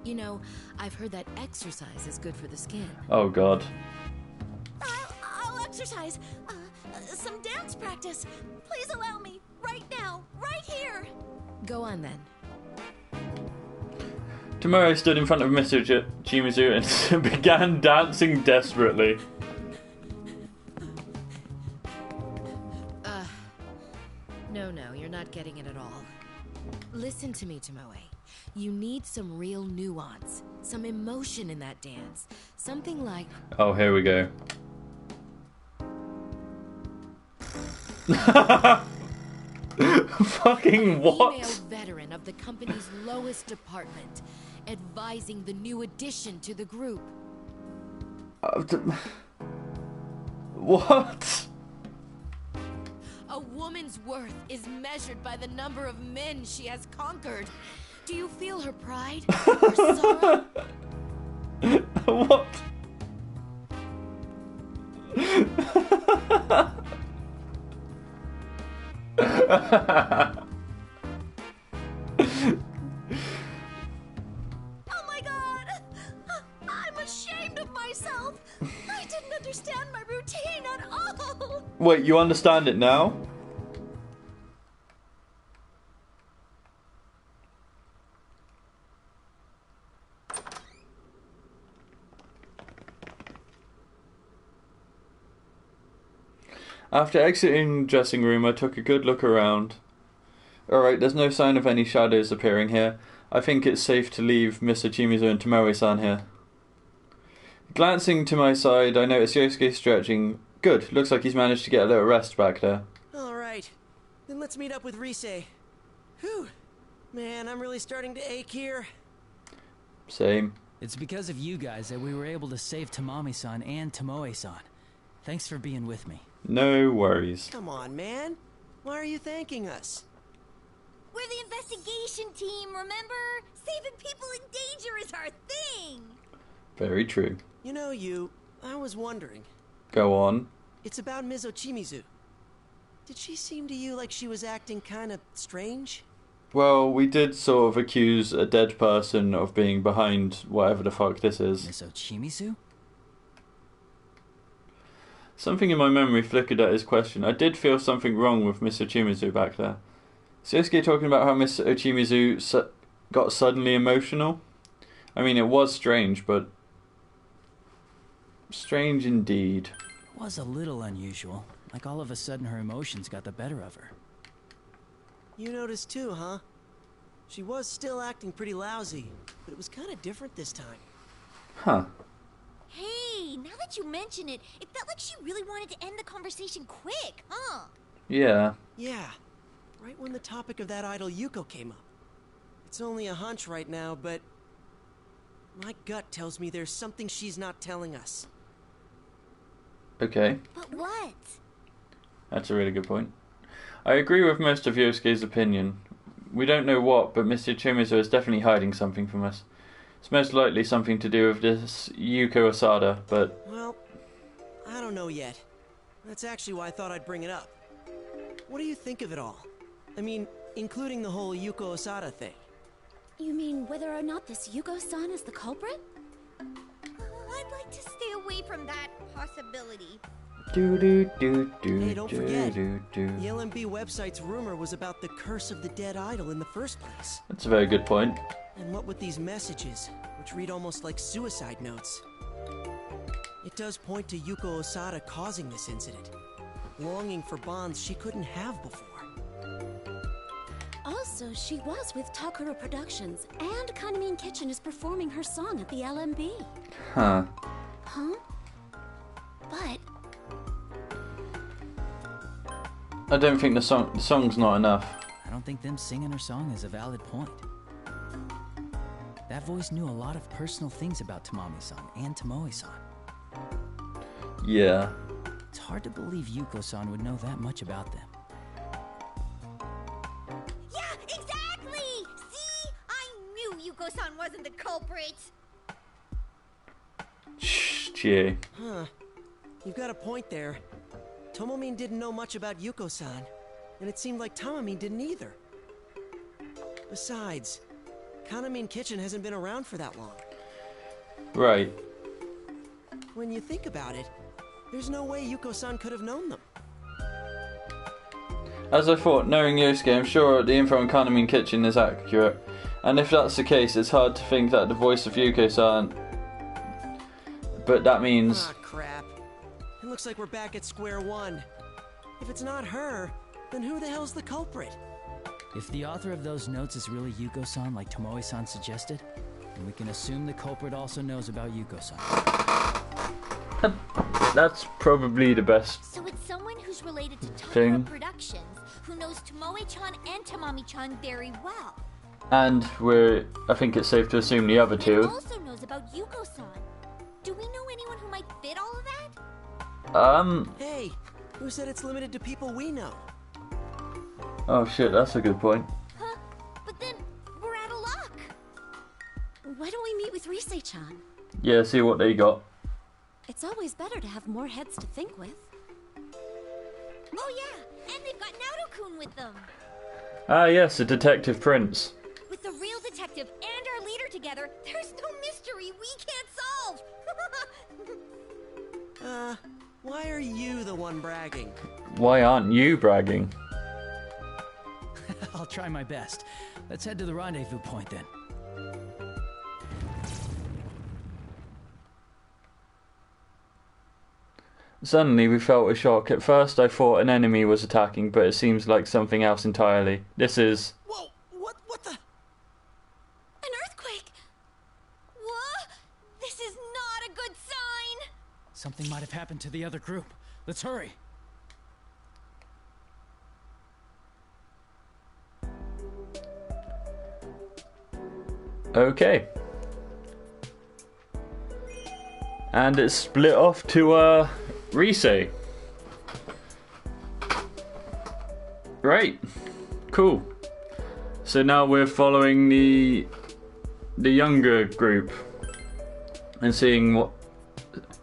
You know, I've heard that exercise is good for the skin. Oh god. I'll exercise. Some dance practice. Please allow me. Right now. Right here. Go on then. Tomoe stood in front of Mr. Ochimizu and began dancing desperately. No, you're not getting it at all. Listen to me, Tomoe. You need some real nuance, some emotion in that dance. Something like... Oh, here we go. Fucking what? Female veteran of the company's lowest department, advising the new addition to the group. What? A woman's worth is measured by the number of men she has conquered. Do you feel her pride? Her sorrow? What? Oh my god! I'm ashamed of myself! I didn't understand my routine at all! Wait, you understand it now? After exiting the dressing room, I took a good look around. Alright, there's no sign of any shadows appearing here. I think it's safe to leave Miss Ochimizu and Tomoe-san here. Glancing to my side, I noticed Yosuke stretching. Good, looks like he's managed to get a little rest back there. Alright, then let's meet up with Rise. Whew. Man, I'm really starting to ache here. Same. It's because of you guys that we were able to save Tamami-san and Tomoe-san. Thanks for being with me. No worries. Come on, man. Why are you thanking us? We're the investigation team, remember? Saving people in danger is our thing! Very true. You know, I was wondering. Go on. It's about Ms. Ochimizu. Did she seem to you like she was acting kind of strange? Well, we did sort of accuse a dead person of being behind whatever the fuck this is. Miss Ochimizu? Something in my memory flickered at his question. I did feel something wrong with Miss Ochimizu back there. Is Yosuke talking about how Miss Ochimizu got suddenly emotional? I mean, it was strange, but... strange indeed. It was a little unusual. Like all of a sudden her emotions got the better of her. You noticed too, huh? She was still acting pretty lousy, but it was kind of different this time. Huh. Hey, now that you mention it, it felt like she really wanted to end the conversation quick, huh? Yeah. Yeah. Right when the topic of that idol Yuko came up. It's only a hunch right now, but... my gut tells me there's something she's not telling us. Okay. But what? That's a really good point. I agree with most of Yosuke's opinion. We don't know what, but Mr. Ochimizu is definitely hiding something from us. It's most likely something to do with this Yuko Osada, but... well, I don't know yet. That's actually why I thought I'd bring it up. What do you think of it all? I mean, including the whole Yuko Osada thing. You mean whether or not this Yuko-san is the culprit? I'd like to stay away from that possibility. Hey, don't forget, the LMB website's rumor was about the curse of the dead idol in the first place. That's a very good point. And what with these messages, which read almost like suicide notes? It does point to Yuko Osada causing this incident, longing for bonds she couldn't have before. Also, So she was with Takara Productions, and Kaname Kitchen is performing her song at the LMB. Huh. Huh? But... I don't think the song's not enough. I don't think them singing her song is a valid point. That voice knew a lot of personal things about Tamami-san and Tomoe-san. Yeah. It's hard to believe Yuko-san would know that much about them. Yeah, exactly! See? I knew Yuko-san wasn't the culprit! Shh, Jay. Huh. You've got a point there. Tomomin didn't know much about Yuko-san, and it seemed like Tamami didn't either. Besides, Kaname Kitchen hasn't been around for that long. Right. When you think about it, there's no way Yuko-san could have known them. As I thought, knowing Yosuke, I'm sure the info on Kaname Kitchen is accurate. And if that's the case, it's hard to think that the voice of Yuko-san... But that means... Ah, crap. It looks like we're back at square one. If it's not her, then who the hell's the culprit? If the author of those notes is really Yuko-san like Tomoe-san suggested, then we can assume the culprit also knows about Yuko-san. That's probably the best So it's someone who's related to thing. Takara Productions, who knows Tomoe-chan and Tamami-chan very well. And I think it's safe to assume the other And two. also knows about Yuko-san. Do we know anyone who might fit all of that? Hey, who said it's limited to people we know? Oh shit, that's a good point. Huh? But then, we're out of luck! Why don't we meet with Rise-chan? Yeah, see what they got. It's always better to have more heads to think with. Oh yeah, and they've got Naruto-kun with them! Ah yes, a detective prince. With the real detective and our leader together, there's no mystery we can't solve! Why are you the one bragging? Why aren't you bragging? I'll try my best. Let's head to the rendezvous point then. Suddenly we felt a shock. At first I thought an enemy was attacking, but it seems like something else entirely. This is... Whoa, what the... An earthquake! What? This is not a good sign! Something might have happened to the other group. Let's hurry. Okay. And it's split off to, Rise. Right. Cool. So now we're following the younger group and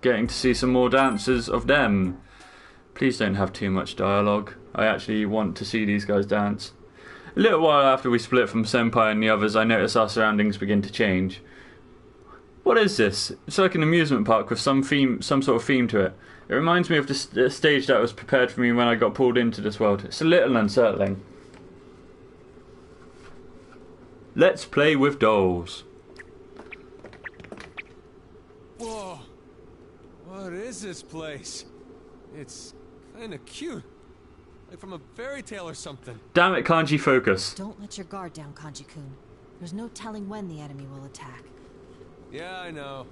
getting to see some more dances of them. Please don't have too much dialogue. I actually want to see these guys dance. A little while after we split from Senpai and the others, I noticed our surroundings begin to change. What is this? It's like an amusement park with some sort of theme to it. It reminds me of the stage that was prepared for me when I got pulled into this world. It's a little unsettling. Let's play with dolls. Whoa. What is this place? It's kinda cute. Like from a fairy tale or something. Damn it, Kanji, focus. Don't let your guard down, Kanji-kun. There's no telling when the enemy will attack. Yeah, I know.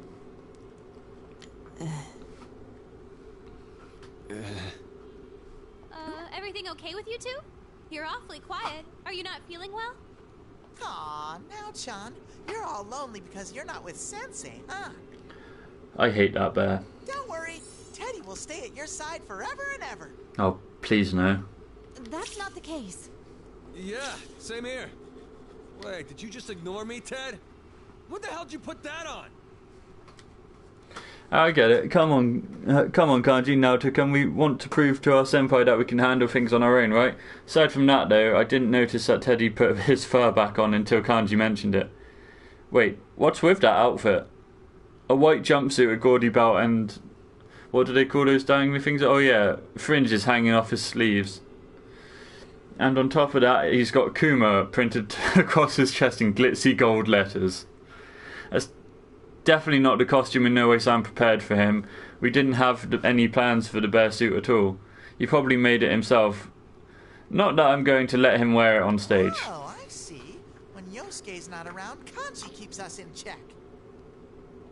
Everything okay with you two? You're awfully quiet. Are you not feeling well? Aw, now, Chan, you're all lonely because you're not with Sensei, huh? I hate that bear. Don't worry, Teddy will stay at your side forever and ever. Oh, please no. That's not the case. Yeah, same here. Wait, did you just ignore me, Ted? What the hell did you put that on? I get it. Come on, Kanji, Naoto-kun. We want to prove to our senpai that we can handle things on our own, right? Aside from that, though, I didn't notice that Teddy put his fur back on until Kanji mentioned it. Wait, what's with that outfit? A white jumpsuit, a gaudy belt, and... what do they call those dangly things? Oh yeah, fringes hanging off his sleeves. And on top of that, he's got Kuma printed across his chest in glitzy gold letters. That's definitely not the costume, in no way sound prepared for him. We didn't have any plans for the bear suit at all. He probably made it himself. Not that I'm going to let him wear it on stage. Oh, I When Yosuke's not around, Kanji keeps us in check.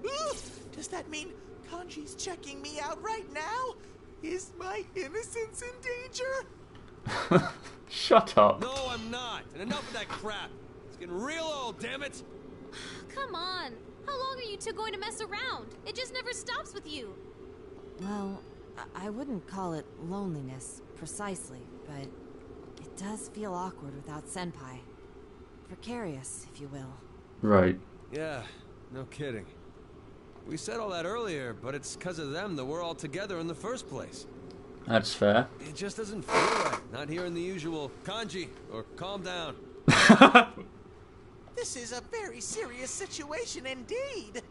Ooh, does that mean Kanji's checking me out right now? Is my innocence in danger? Shut up. No, I'm not. And enough of that crap. It's getting real old, damn it. Come on. How long are you two going to mess around? It just never stops with you. Well, I wouldn't call it loneliness, precisely, but it does feel awkward without Senpai. Precarious, if you will. Right. Yeah, no kidding. We said all that earlier, but it's because of them that we're all together in the first place. That's fair. It just doesn't feel right, not hearing the usual kanji or calm down. This is a very serious situation indeed.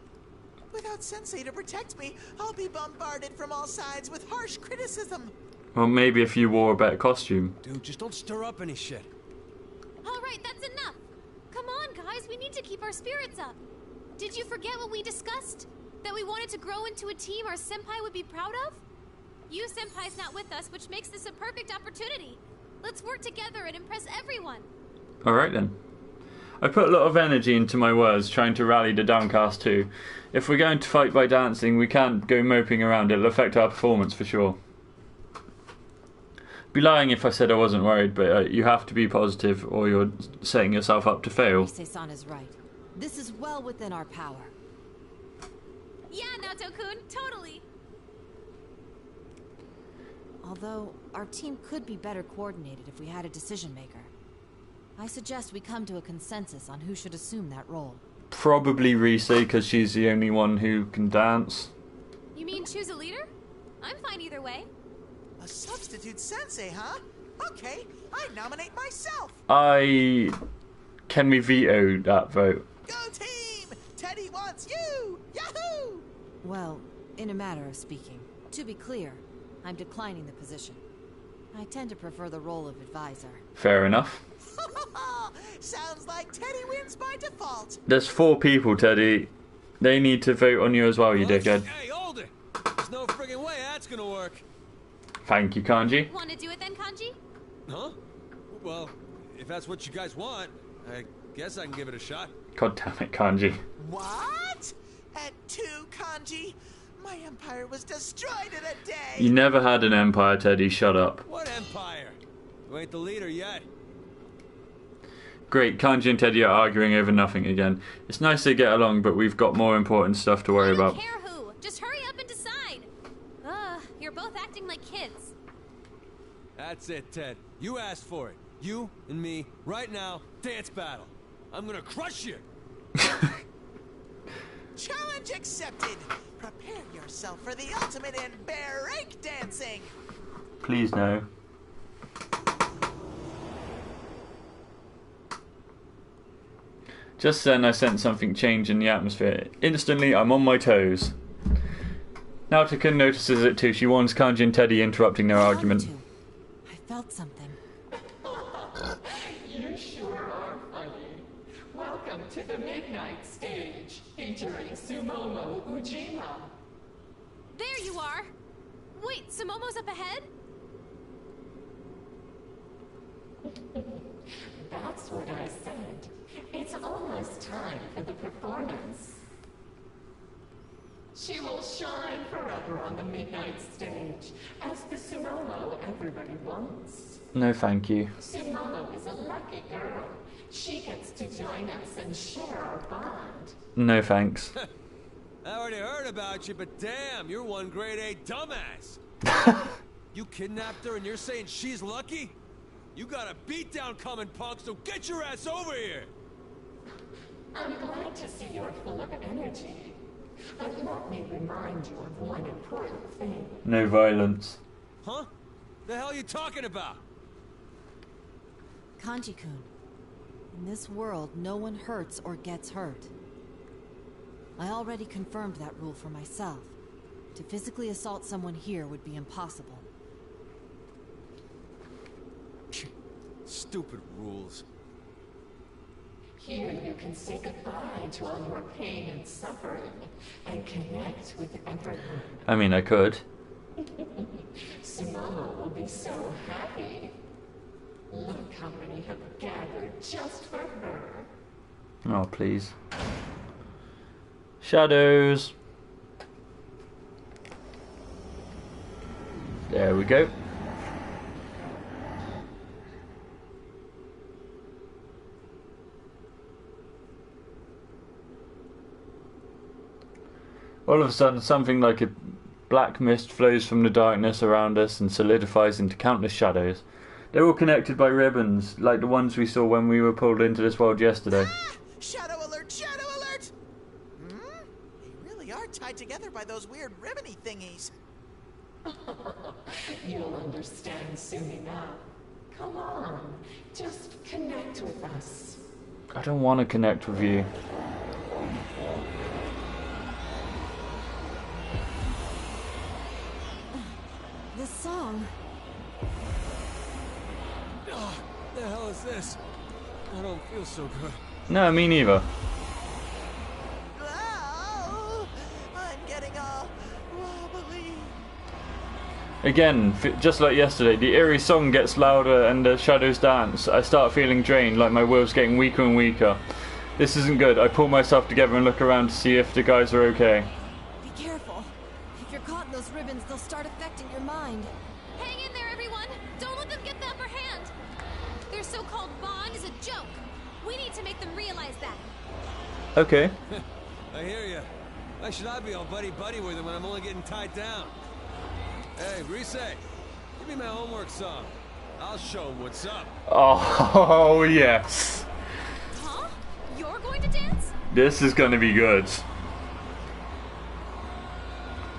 Without Sensei to protect me, I'll be bombarded from all sides with harsh criticism. Well, maybe if you wore a better costume. Dude, just don't stir up any shit. All right, that's enough. Come on, guys, we need to keep our spirits up. Did you forget what we discussed? That we wanted to grow into a team our senpai would be proud of? You senpai's not with us, which makes this a perfect opportunity. Let's work together and impress everyone. Alright then. I put a lot of energy into my words, trying to rally the downcast too. If we're going to fight by dancing, we can't go moping around. It'll affect our performance for sure. Be lying if I said I wasn't worried, but you have to be positive or you're setting yourself up to fail. Ise-san is right. This is well within our power. Yeah, Naoto-kun, totally. Although, our team could be better coordinated if we had a decision maker. I suggest we come to a consensus on who should assume that role. Probably Rise, because she's the only one who can dance. You mean choose a leader? I'm fine either way. A substitute sensei, huh? Okay, I nominate myself. Can we veto that vote? Go team! Teddy wants you! Yahoo! Well, in a matter of speaking, to be clear, I'm declining the position. I tend to prefer the role of advisor. Fair enough. Sounds like Teddy wins by default. There's 4 people, Teddy. They need to vote on you as well, you dickhead. Hey, hold it! There's no friggin' way that's gonna work. Thank you, Kanji. Want to do it then, Kanji? Huh? Well, if that's what you guys want, I guess I can give it a shot. God damn it, Kanji. What? At 2, Kanji? My empire was destroyed in a day! You never had an empire, Teddy. Shut up. What empire? You ain't the leader yet. Great, Kanji and Teddy are arguing over nothing again. It's nice they get along, but we've got more important stuff to worry about. I don't care who. Just hurry up and decide. You're both acting like kids. That's it, Ted. You asked for it. You and me, right now, dance battle. I'm gonna crush you. Challenge accepted. Prepare yourself for the ultimate in break dancing. Please no. Just then I sensed something change in the atmosphere. Instantly I'm on my toes. Naoto-kun notices it too. She warns Kanji and Teddy interrupting their argument. I felt something. You sure are funny. Welcome to the midnight stage, featuring Sumomo Ujima. There you are. Wait, Sumomo's up ahead? That's what I said. It's almost time for the performance. She will shine forever on the midnight stage as the Sumomo everybody wants. No thank you. Sumomo is a lucky girl. She gets to join us and share our bond. No thanks. I already heard about you, but damn, you're one grade A dumbass. You kidnapped her and you're saying she's lucky? You got a beatdown coming, punk, so get your ass over here! I'm glad to see you're full of energy. But let me remind you of one important thing. No violence. Huh? The hell are you talking about? Kanji-kun, in this world, no one hurts or gets hurt. I already confirmed that rule for myself. To physically assault someone here would be impossible. Stupid rules. Here you can say goodbye to all your pain and suffering and connect with everyone. I mean, I could. Sumomo will be so happy. Look how many have gathered just for her. Oh, please. Shadows. There we go. All of a sudden, something like a black mist flows from the darkness around us and solidifies into countless shadows. They're all connected by ribbons, like the ones we saw when we were pulled into this world yesterday. Ah! Shadow alert! Shadow alert! They really are tied together by those weird ribbony thingies. You'll understand soon enough. Come on, just connect with us. I don't want to connect with you. This song. Oh, the hell is this? I don't feel so good. No, me neither. Oh, I'm getting all wobbly. Again, just like yesterday, the eerie song gets louder and the shadows dance. I start feeling drained, like my will's getting weaker and weaker. This isn't good. I pull myself together and look around to see if the guys are okay. Be careful. If you're caught in those ribbons, they'll start affecting your mind. Hang in there, everyone! Don't let them get the upper hand! Their so-called bond is a joke. We need to make them realize that. Okay. I hear you. Why should I be all buddy-buddy with him when I'm only getting tied down? Hey, Reese, give me my homework song. I'll show him what's up. Oh, yes. Huh? You're going to dance? This is gonna be good.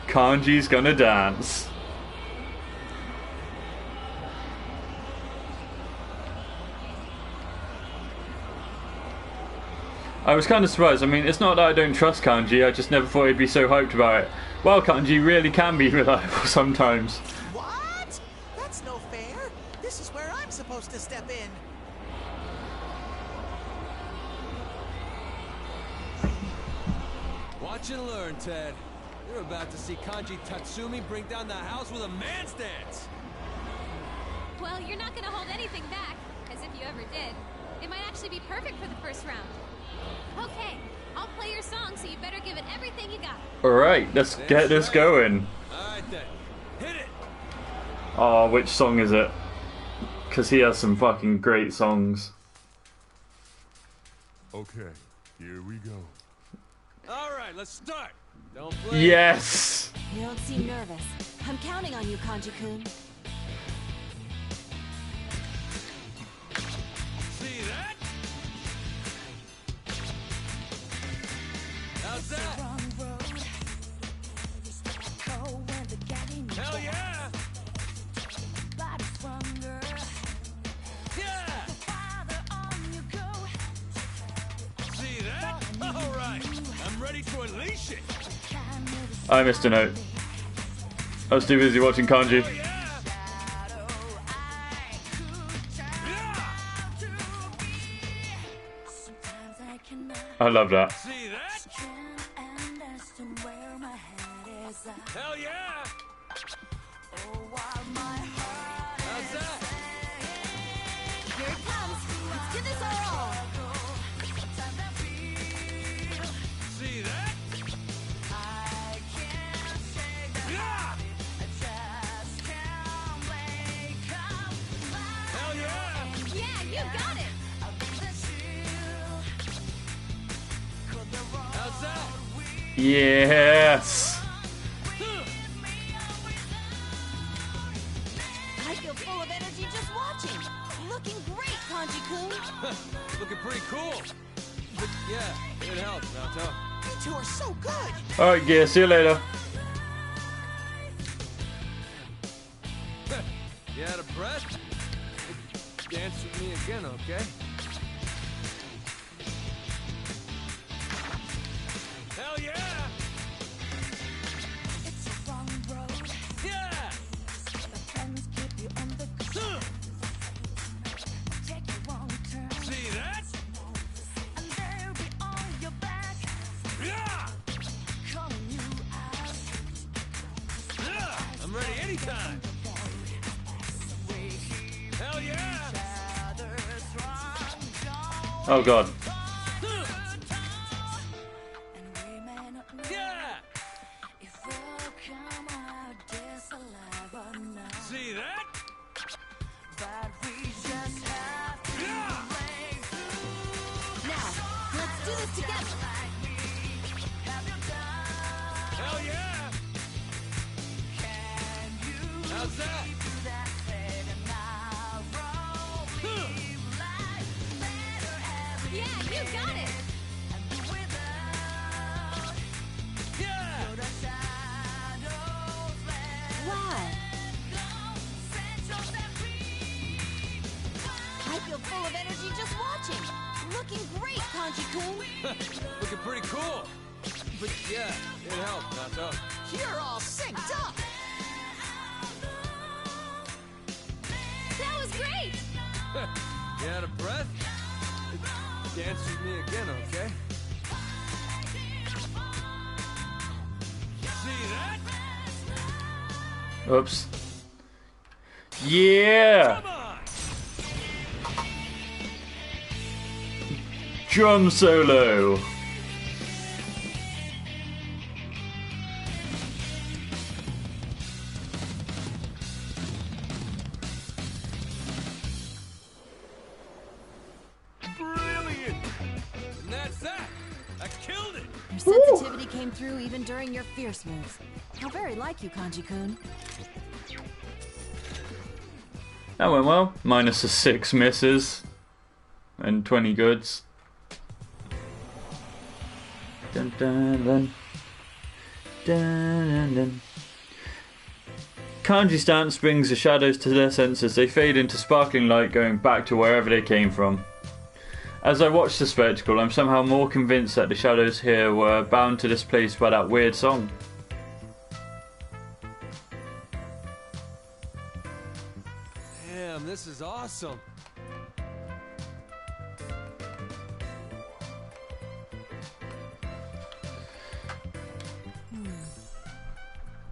Kanji's gonna dance. I was kind of surprised. I mean, it's not that I don't trust Kanji, I just never thought he'd be so hyped about it. Well, Kanji really can be reliable sometimes. What? That's no fair. This is where I'm supposed to step in. Watch and learn, Ted. You're about to see Kanji Tatsumi bring down the house with a man's dance. Well, you're not gonna hold anything back, as if you ever did. It might actually be perfect for the first round. Okay, I'll play your song, so you better give it everything you got. Alright, let's get this going. Alright then, hit it! Oh, which song is it? Because he has some fucking great songs. Okay, here we go. Alright, let's start! Don't play. Yes! You don't seem nervous. I'm counting on you, Kanji-kun. See that? How's that? Hell yeah! Yeah! See that? Alright, I'm ready to unleash it! I missed a note. I was too busy watching Kanji. I love that. See that? Hell yeah! How's that? Here it comes. Let's give this our all. See that? Yeah! Hell yeah! Yeah, you got it! How's that? Yes! I feel full of energy just watching. Looking great, Kanji-kun. Looking pretty cool. But yeah, it helps, Naoto. You two are so good. Alright, Gear, see you later. You out of breath? Dance with me again, okay? Hell yeah! It's a wrong road. Yeah! The friends keep you on the go. Take a wrong turn. See that? And they'll be on your back. Yeah! Calling you out. Yeah! I'm ready anytime. Hell yeah! Oh god. do this together. Hell yeah! How's that? Yeah, you got it! Yeah! Wow. I feel full of energy just watching. Looking great, Kanji-kun. Looking pretty cool. But yeah, it helped, Nato. You're all synced up. That was great! You out of breath? Dance with me again, okay? See that? Oops. Yeah! Come on! Drum solo! Brilliant! And that's that! I killed it! Your sensitivity came through even during your fierce moves. How very like you, Kanji-kun. That went well. Minus a 6 misses. And 20 goods. Dun dun dun. Dun dun dun. Kanji's dance brings the shadows to their senses. They fade into sparkling light, going back to wherever they came from. As I watch the spectacle, I'm somehow more convinced that the shadows here were bound to this place by that weird song. Damn, this is awesome.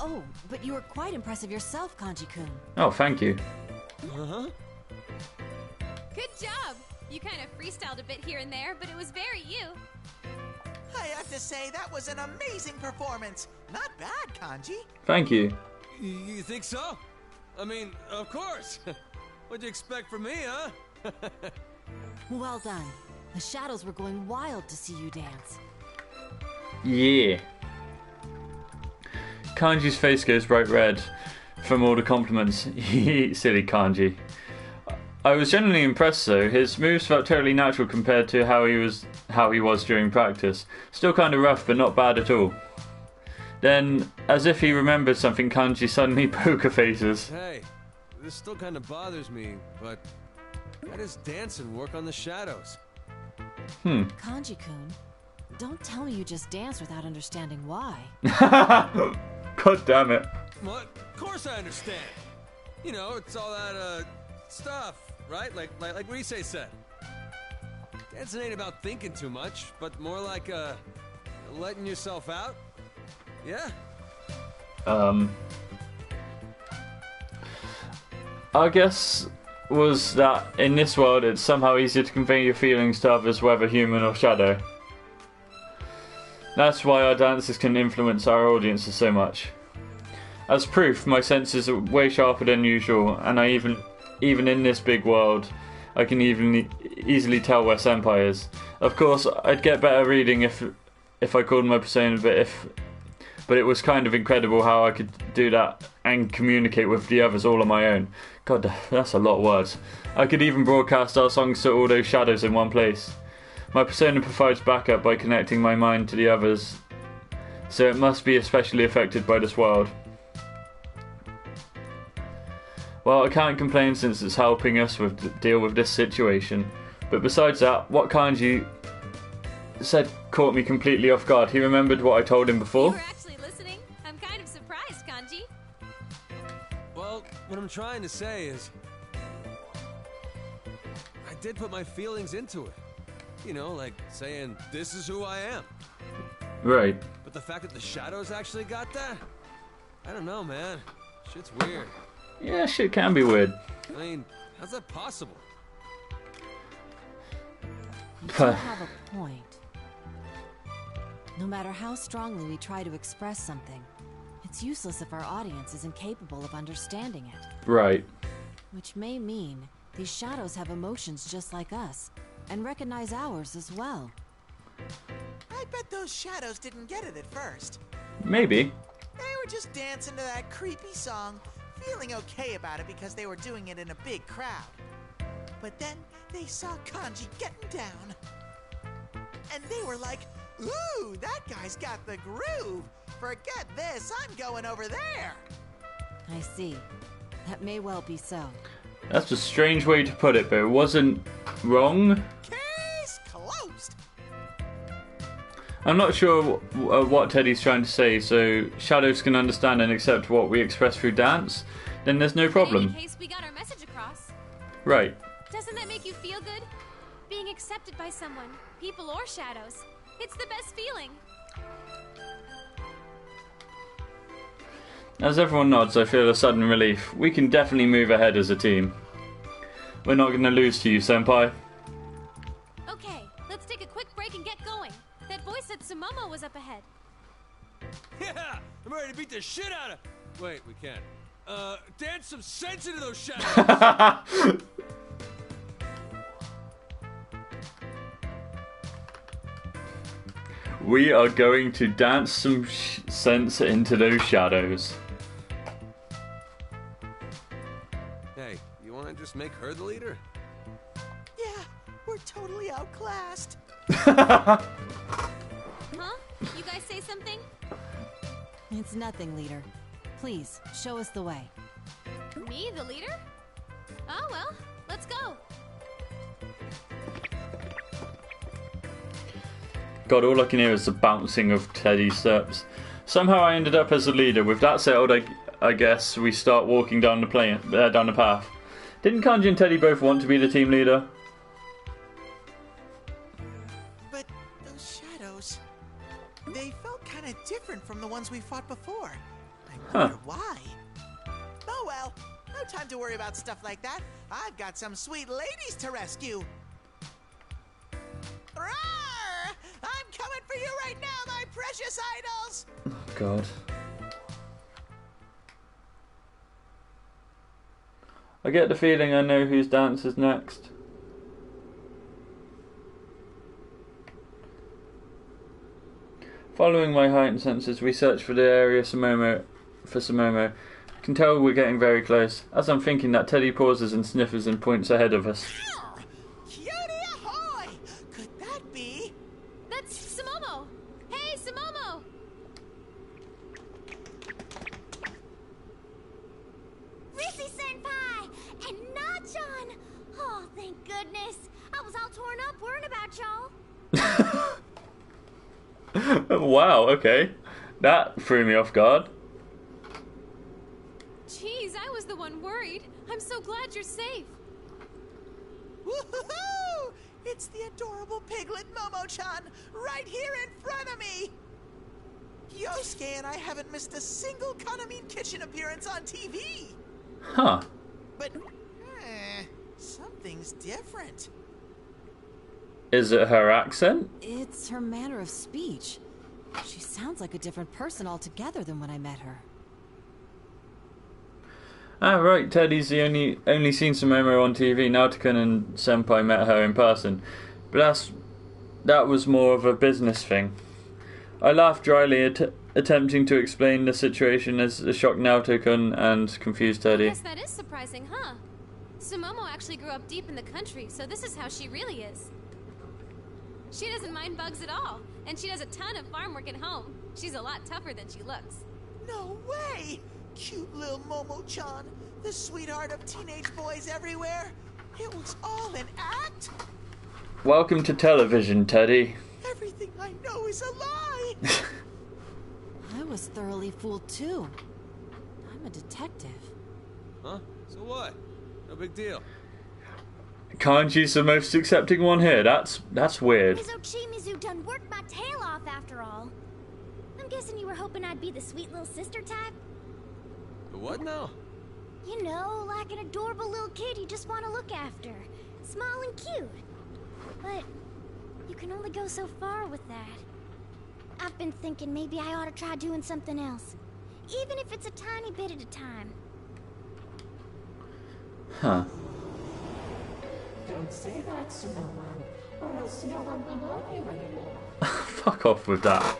Oh, but you were quite impressive yourself, Kanji-kun. Oh, thank you. Uh-huh. Good job! You kind of freestyled a bit here and there, but it was very you. I have to say, that was an amazing performance. Not bad, Kanji. Thank you. You think so? I mean, of course. What'd you expect from me, huh? Well done. The shadows were going wild to see you dance. Yeah. Kanji's face goes bright red from all the compliments. Silly Kanji. I was genuinely impressed though. His moves felt totally natural compared to how he was during practice. Still kind of rough, but not bad at all. Then, as if he remembered something, Kanji suddenly poker faces. Hey, this still kind of bothers me, but how does dancing work on the shadows? Kanji-kun, don't tell me you just dance without understanding why. God damn it. What? Of course I understand. You know, it's all that, stuff, right? Like Rise said. Dancing ain't about thinking too much, but more like, letting yourself out. Yeah? I guess was that in this world it's somehow easier to convey your feelings to others, whether human or shadow. That's why our dances can influence our audiences so much. As proof, my senses are way sharper than usual, and I even in this big world, I can easily tell where Senpai is. Of course, I'd get better reading if I called my persona, but it was kind of incredible how I could do that and communicate with the others all on my own. God, that's a lot of words. I could even broadcast our songs to all those shadows in one place. My persona provides backup by connecting my mind to the others, so it must be especially affected by this world. Well, I can't complain since it's helping us deal with this situation. But besides that, what Kanji said caught me completely off guard. He remembered what I told him before. You were actually listening? I'm kind of surprised, Kanji. Well, what I'm trying to say is, I did put my feelings into it. You know, like saying, this is who I am. Right. But the fact that the shadows actually got that? I don't know, man. Shit's weird. Yeah, shit can be weird. I mean, how's that possible? You do have a point. No matter how strongly we try to express something, it's useless if our audience is incapable of understanding it. Right. Which may mean these shadows have emotions just like us, and recognize ours as well. I bet those shadows didn't get it at first. Maybe. They were just dancing to that creepy song, feeling okay about it because they were doing it in a big crowd. But then they saw Kanji getting down. And they were like, ooh, that guy's got the groove. Forget this, I'm going over there. I see. That may well be so. That's a strange way to put it, but it wasn't wrong. Case closed. I'm not sure what Teddy's trying to say, so shadows can understand and accept what we express through dance, then there's no problem. In case we got our message across. Right. Doesn't that make you feel good? Being accepted by someone, people or shadows. It's the best feeling. As everyone nods, I feel a sudden relief. We can definitely move ahead as a team. We're not going to lose to you, Senpai. Okay, let's take a quick break and get going. That voice said Sumomo was up ahead. Yeah, I'm ready to beat the shit out of... Wait, we can't. Dance some sense into those shadows. We are going to dance some sense into those shadows. Hey, you want to just make her the leader? Yeah, we're totally outclassed. Huh? You guys say something? It's nothing, leader. Please, show us the way. Me, the leader? Oh well, let's go. God, all I can hear is the bouncing of Teddy's steps. Somehow I ended up as the leader. With that settled, I guess we start walking down the down the path. Didn't Kanji and Teddy both want to be the team leader? But those shadows, they felt kind of different from the ones we fought before. I wonder why. Oh well, no time to worry about stuff like that. I've got some sweet ladies to rescue. Roar! I'm coming for you right now, my precious idols! Oh, God. I get the feeling I know whose dance is next. Following my heightened senses, we search for the area for Sumomo. I can tell we're getting very close. As I'm thinking that, Teddy pauses and sniffers and points ahead of us. Cutie ahoy! Could that be? That's Sumomo! Hey, Sumomo! Rissy-senpai! And Nachan! Oh, thank goodness. I was all torn up worrying about y'all. Wow, okay. That threw me off guard. Jeez, I was the one worried. I'm so glad you're safe. Woohoo! It's the adorable piglet Momo-chan right here in front of me! Yosuke and I haven't missed a single Kanamine Kitchen appearance on TV! Huh. But, something's different. Is it her accent? It's her manner of speech. She sounds like a different person altogether than when I met her. Ah, right, Teddy's the only seen Sumomo on TV. Naoto-kun and Senpai met her in person. But that was more of a business thing. I laughed dryly, attempting to explain the situation as a shocked Naoto-kun and confused Teddy. I guess that is surprising, huh? Sumomo actually grew up deep in the country, so this is how she really is. She doesn't mind bugs at all, and she does a ton of farm work at home. She's a lot tougher than she looks. No way! Cute little Momo-chan, the sweetheart of teenage boys everywhere. It was all an act? Welcome to television, Teddy. Everything I know is a lie! I was thoroughly fooled too. I'm a detective. Huh? So what? No big deal. Kanji's the most accepting one here. That's weird. Mizu done worked my tail off after all. I'm guessing you were hoping I'd be the sweet little sister type? The what now? You know, like an adorable little kid you just want to look after. Small and cute. But you can only go so far with that. I've been thinking maybe I ought to try doing something else. Even if it's a tiny bit at a time. Huh. Don't say that, Sumomo, or else no one will love you anymore. Fuck off with that.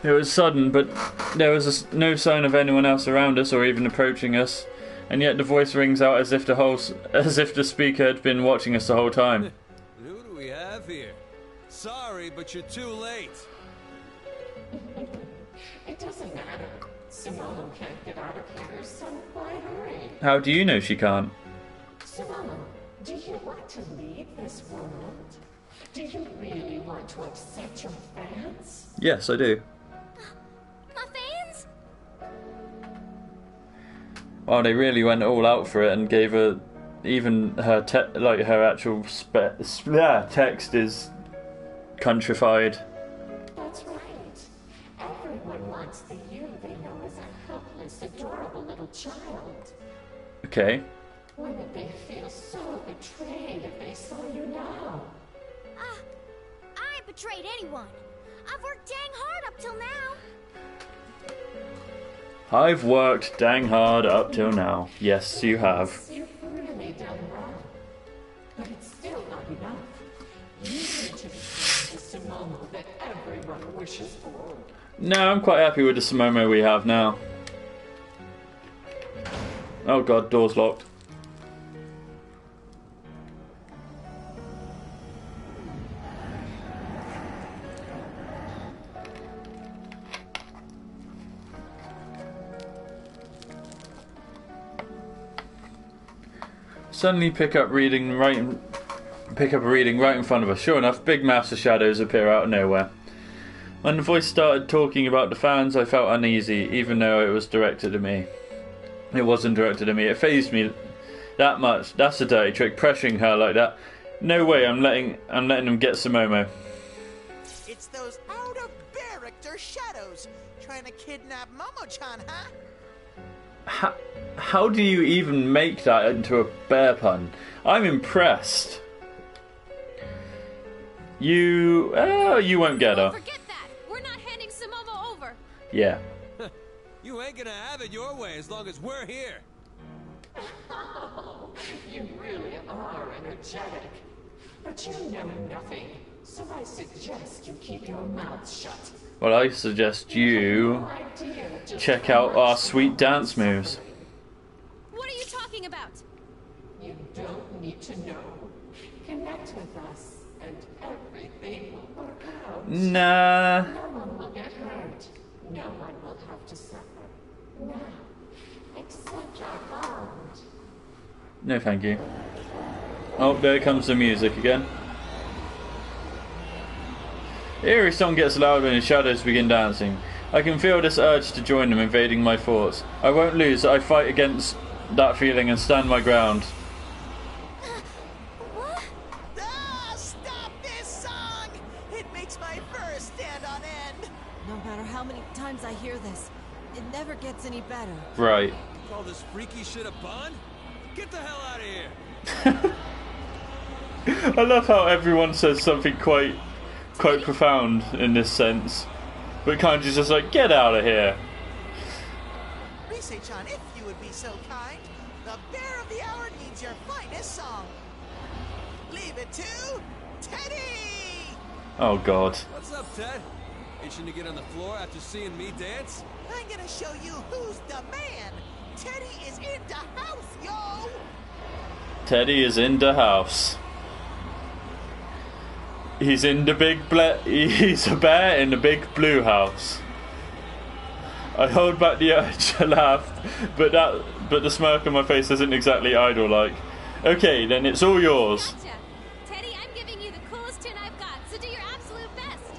It was sudden, but there was no sign of anyone else around us or even approaching us, and yet the voice rings out as if the speaker had been watching us the whole time. Who do we have here? Sorry, but you're too late. It doesn't matter. Simone can't get out of here, so why hurry? How do you know she can't? Simone, do you want to leave this world? Do you really want to upset your fans? Yes, I do. My fans? Well, they really went all out for it and gave her even her her actual text is countrified. That's right. Everyone wants the you they know as a helpless, adorable little child. Okay. Wouldn't they feel so betrayed if they saw you now? I ain't betrayed anyone. I've worked dang hard up till now. I've worked dang hard up till now. Yes, you have. You've really done well. But it's still not enough. You need to be the Simone that everyone wishes for. No, I'm quite happy with the Simomo we have now. Oh god, door's locked. Suddenly pick up a reading right in front of us. Sure enough, big mass of shadows appear out of nowhere. When the voice started talking about the fans, I felt uneasy, even though it was directed at me. It wasn't directed at me. It fazed me that much. That's a dirty trick, pressuring her like that. No way. I'm letting them get Simomo. It's those out of character shadows trying to kidnap Momo-chan, huh? How do you even make that into a bear pun? I'm impressed. You won't get her. Forget that. We're not handing Simomo over. Yeah. You ain't gonna have it your way as long as we're here. Oh, you really are energetic. But you know nothing, so I suggest you keep your mouth shut. Well, I suggest you check out our sweet dance moves. What are you talking about? You don't need to know. Connect with us, and everything will work out. Nah. No one will get hurt. No one will have to suffer. Now, accept our bond. No, thank you. Oh, there comes the music again. The eerie song gets louder and the shadows begin dancing. I can feel this urge to join them invading my thoughts. I won't lose. I fight against that feeling and stand my ground. What? Ah, stop this song! It makes my fur stand on end. No matter how many times I hear this, it never gets any better. Right. Call this freaky shit a bond? Get the hell out of here! I love how everyone says something quite profound in this sense, but Kanji's just like, get out of here. Rise-chan, if you would be so kind, the bear of the hour needs your finest song. Leave it to Teddy! Oh god. What's up, Ted? Itching to get on the floor after seeing me dance? I'm gonna show you who's the man. Teddy is in the house, yo! Teddy is in the house. He's in the he's a bear in the big blue house. I hold back the urge to laugh, but the smirk on my face isn't exactly idol-like. Okay, then it's all yours. Gotcha. Teddy, I'm giving you the coolest tin I've got, so do your absolute best.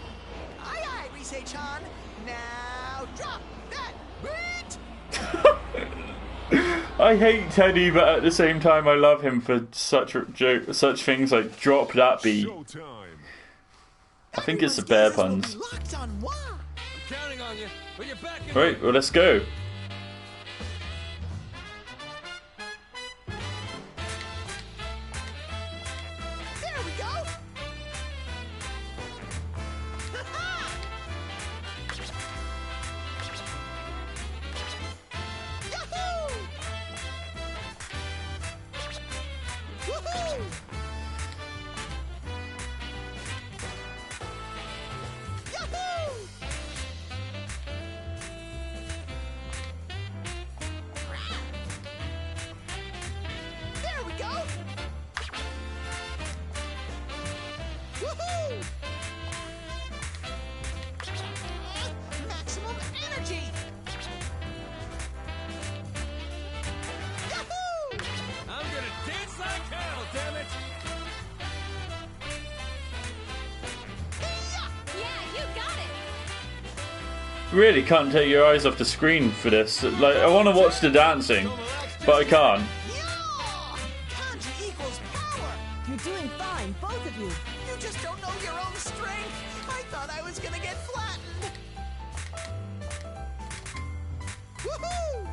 Aye aye, Rise-chan. Now drop that beat! I hate Teddy, but at the same time I love him for such things like drop that beat. I think it's the bear puns. I'm counting on you, but you're back in. Right, well, let's go. There we go! Yahoo! Woohoo! Really can't take your eyes off the screen for this. Like, I want to watch the dancing, but I can't. Kanji equals power. You're doing fine, both of you. You just don't know your own strength. I thought I was gonna get flattened. Woohoo!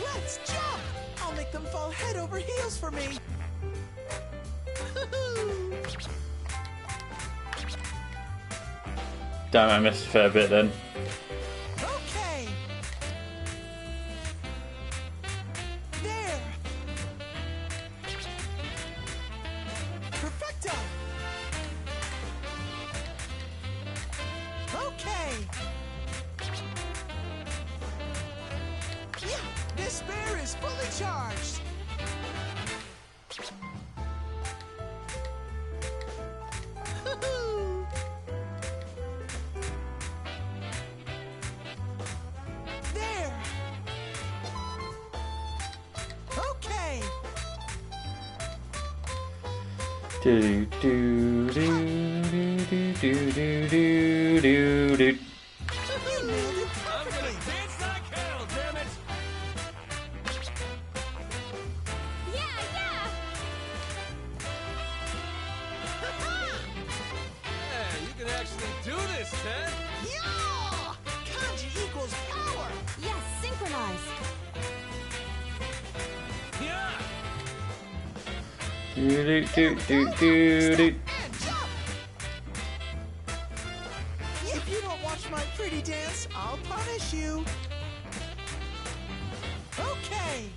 Let's jump! I'll make them fall head over heels for me. Damn, I missed a fair bit then. Okay. There. Perfecto. Okay. Yeah, this bear is fully charged. There. Okay. Do do do do do do do do do. You nailed it perfectly. Dance like hell, damn it! Yeah! Yeah, you can actually do this, Ted. Yeah! Kanji equals power. Yes, synchronized. Yeah! Do do do do do do. And jump. If you don't watch my pretty dance, I'll punish you. Okay.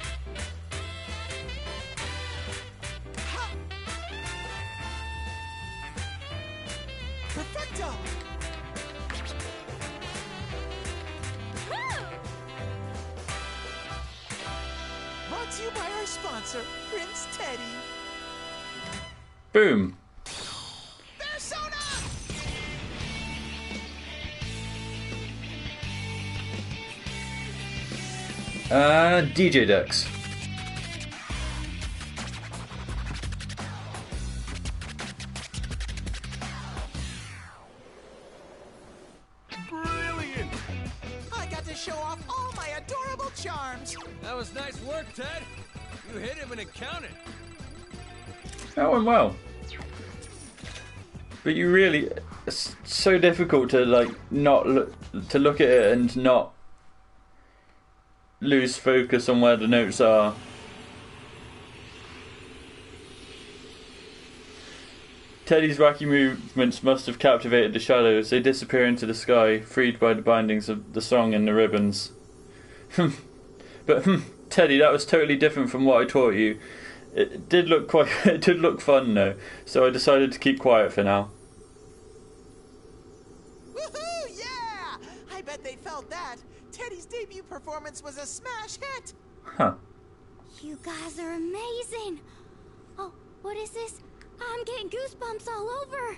Ha. Perfecto. Brought to you by our sponsor, Prince Teddy. Boom. Persona! DJ Dex. Brilliant! I got to show off all my adorable charms. That was nice work, Ted. You hit him and it counted. That went well. But you really, it's so difficult to like not look at it and not lose focus on where the notes are. Teddy's wacky movements must have captivated the shadows. They disappear into the sky, freed by the bindings of the song and the ribbons. But Teddy, that was totally different from what I taught you. It did look fun though, so I decided to keep quiet for now. Woohoo! Yeah! I bet they felt that. Teddy's debut performance was a smash hit. Huh. You guys are amazing. Oh, what is this? I'm getting goosebumps all over.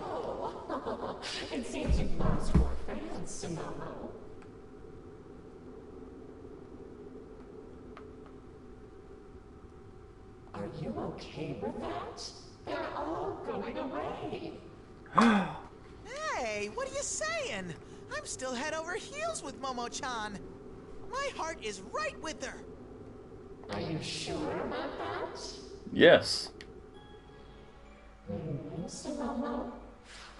Oh, it seems you've lost more fans, Simamo. Are you okay with that? They're all going away. Hey, what are you saying? I'm still head over heels with Momo-chan. My heart is right with her. Are you sure about that? Yes. Simamo,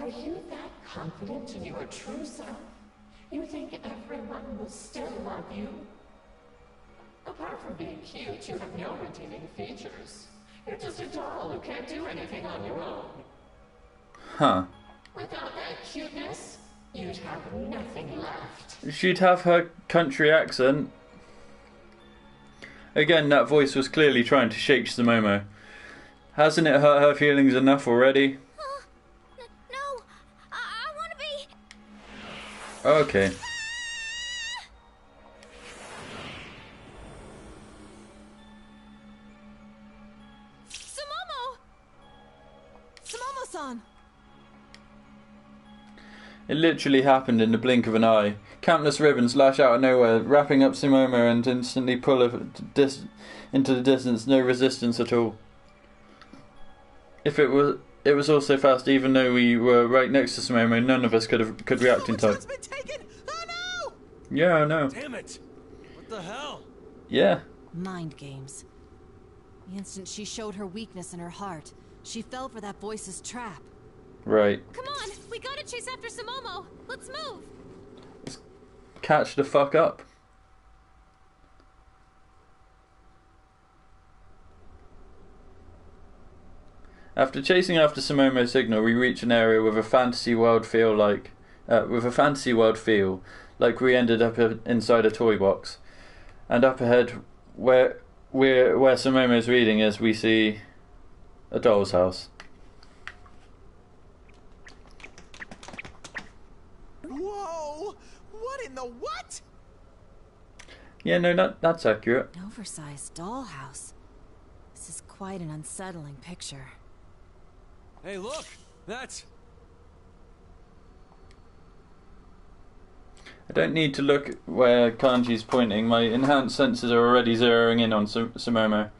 are you that confident in your true self? You think everyone will still love you? Apart from being cute, you have no redeeming features. You're just a doll who can't do anything on your own. Huh. Without that cuteness, you'd have nothing left. She'd have her country accent. Again, that voice was clearly trying to shake Sumomo. Hasn't it hurt her feelings enough already? No, I want to be. Okay. Sumomo-san! It literally happened in the blink of an eye. Countless ribbons lash out of nowhere, wrapping up Sumomo and instantly pull her into the distance. No resistance at all. If it was all so fast, even though we were right next to Sumomo, none of us could react in time. Oh no! Yeah, I know. Damn it! What the hell? Yeah. Mind games. The instant she showed her weakness in her heart, she fell for that voice's trap. Right. Come on, we gotta chase after Sumomo. Let's move. Catch the fuck up. After chasing after Sumomo's signal, we reach an area with a fantasy world feel like we ended up inside a toy box. And up ahead, where Sumomo's reading is, we see a doll's house. Whoa! What in the what? Yeah, no, that's accurate. An oversized dollhouse. This is quite an unsettling picture. Hey, look! That's... I don't need to look where Kanji's pointing. My enhanced senses are already zeroing in on Sumomo.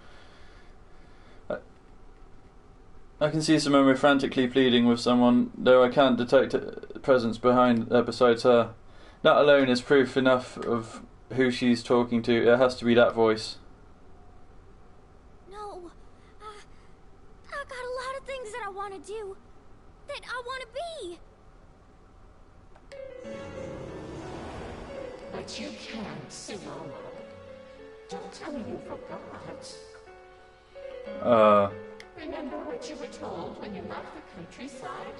I can see Sumomo frantically pleading with someone, though I can't detect a presence besides her. That alone is proof enough of who she's talking to. It has to be that voice. No. I got a lot of things that I want to do. That I want to be. But you can't, Sumomo. Don't tell me you forgot. Remember what you were told when you left the countryside?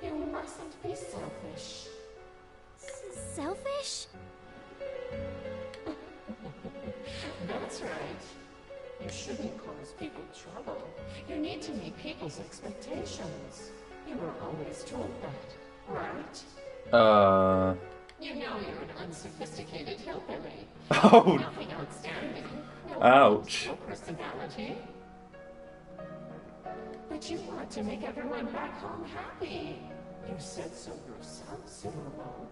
You mustn't be selfish. Selfish? That's right. You shouldn't cause people trouble. You need to meet people's expectations. You were always told that, right? You know you're an unsophisticated hillbilly. Oh! Nothing outstanding. No Ouch. personality. But you want to make everyone back home happy. You said so yourself, Sumomo.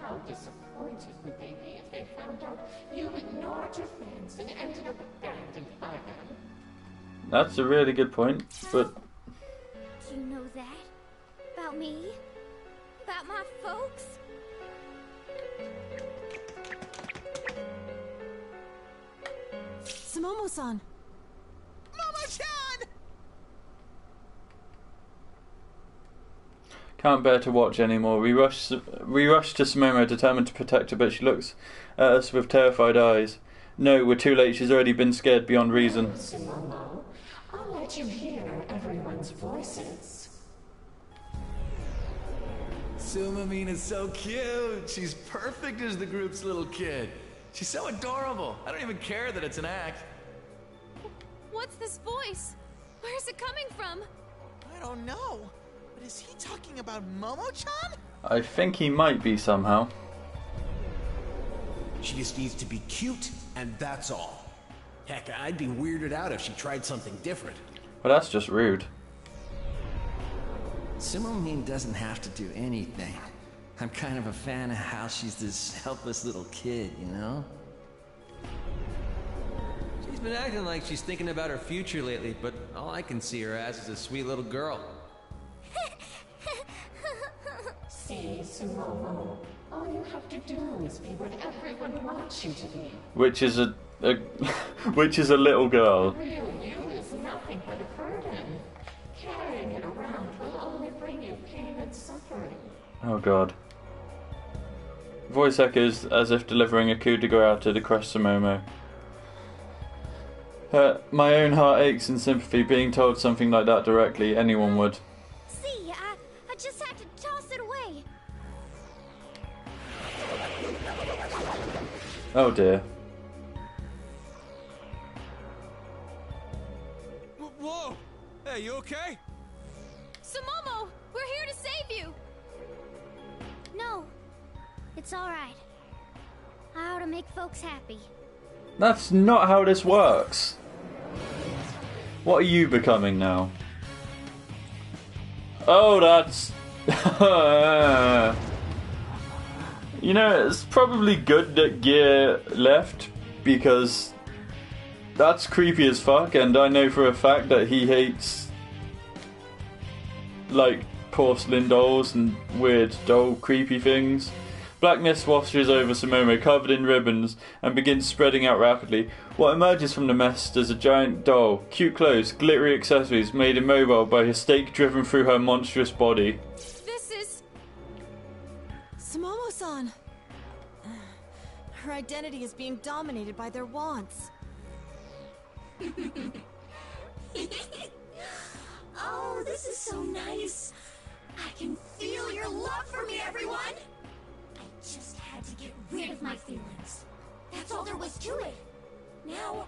How disappointed would they be if they found out you ignored your fans and ended up abandoned by them? That's a really good point, but... Do you know that? About me? About my folks? Sumomo-san! Momo-chan! Can't bear to watch anymore. We rush to Sumomo, determined to protect her, but she looks at us with terrified eyes. No, we're too late. She's already been scared beyond reason. Sumomo, I'll let you hear everyone's voices. Sumamine is so cute. She's perfect as the group's little kid. She's so adorable. I don't even care that it's an act. What's this voice? Where's it coming from? I don't know. But is he talking about Momo-chan? I think he might be somehow. She just needs to be cute, and that's all. Heck, I'd be weirded out if she tried something different. Well, that's just rude. Sumamine doesn't have to do anything. I'm kind of a fan of how she's this helpless little kid, you know? She's been acting like she's thinking about her future lately, but all I can see her as is a sweet little girl. See, Sumomo, all you have to do is be what everyone wants you to be. Which is a which is a little girl. Real you is nothing but a burden. Carrying it around will only bring you pain and suffering. Oh god. Voice echoes as if delivering a coup de grace to the crushed Sumomo. My own heart aches in sympathy. Being told something like that directly, anyone would. See, I just had to toss it away. Oh dear. Whoa! Hey, you okay? Sumomo, we're here to save you. No, it's all right. I ought to make folks happy. That's not how this works. What are you becoming now? Oh, that's... You know, it's probably good that Gear left, because that's creepy as fuck, and I know for a fact that he hates, like, porcelain dolls and weird doll creepy things. Blackness washes over Sumomo, covered in ribbons, and begins spreading out rapidly. What emerges from the mess is a giant doll, cute clothes, glittery accessories, made immobile by a stake driven through her monstrous body. This is... Sumomo-san! Her identity is being dominated by their wants. Oh, this is so nice. I can feel your love for me, everyone. I just had to get rid of my feelings. That's all there was to it. Now,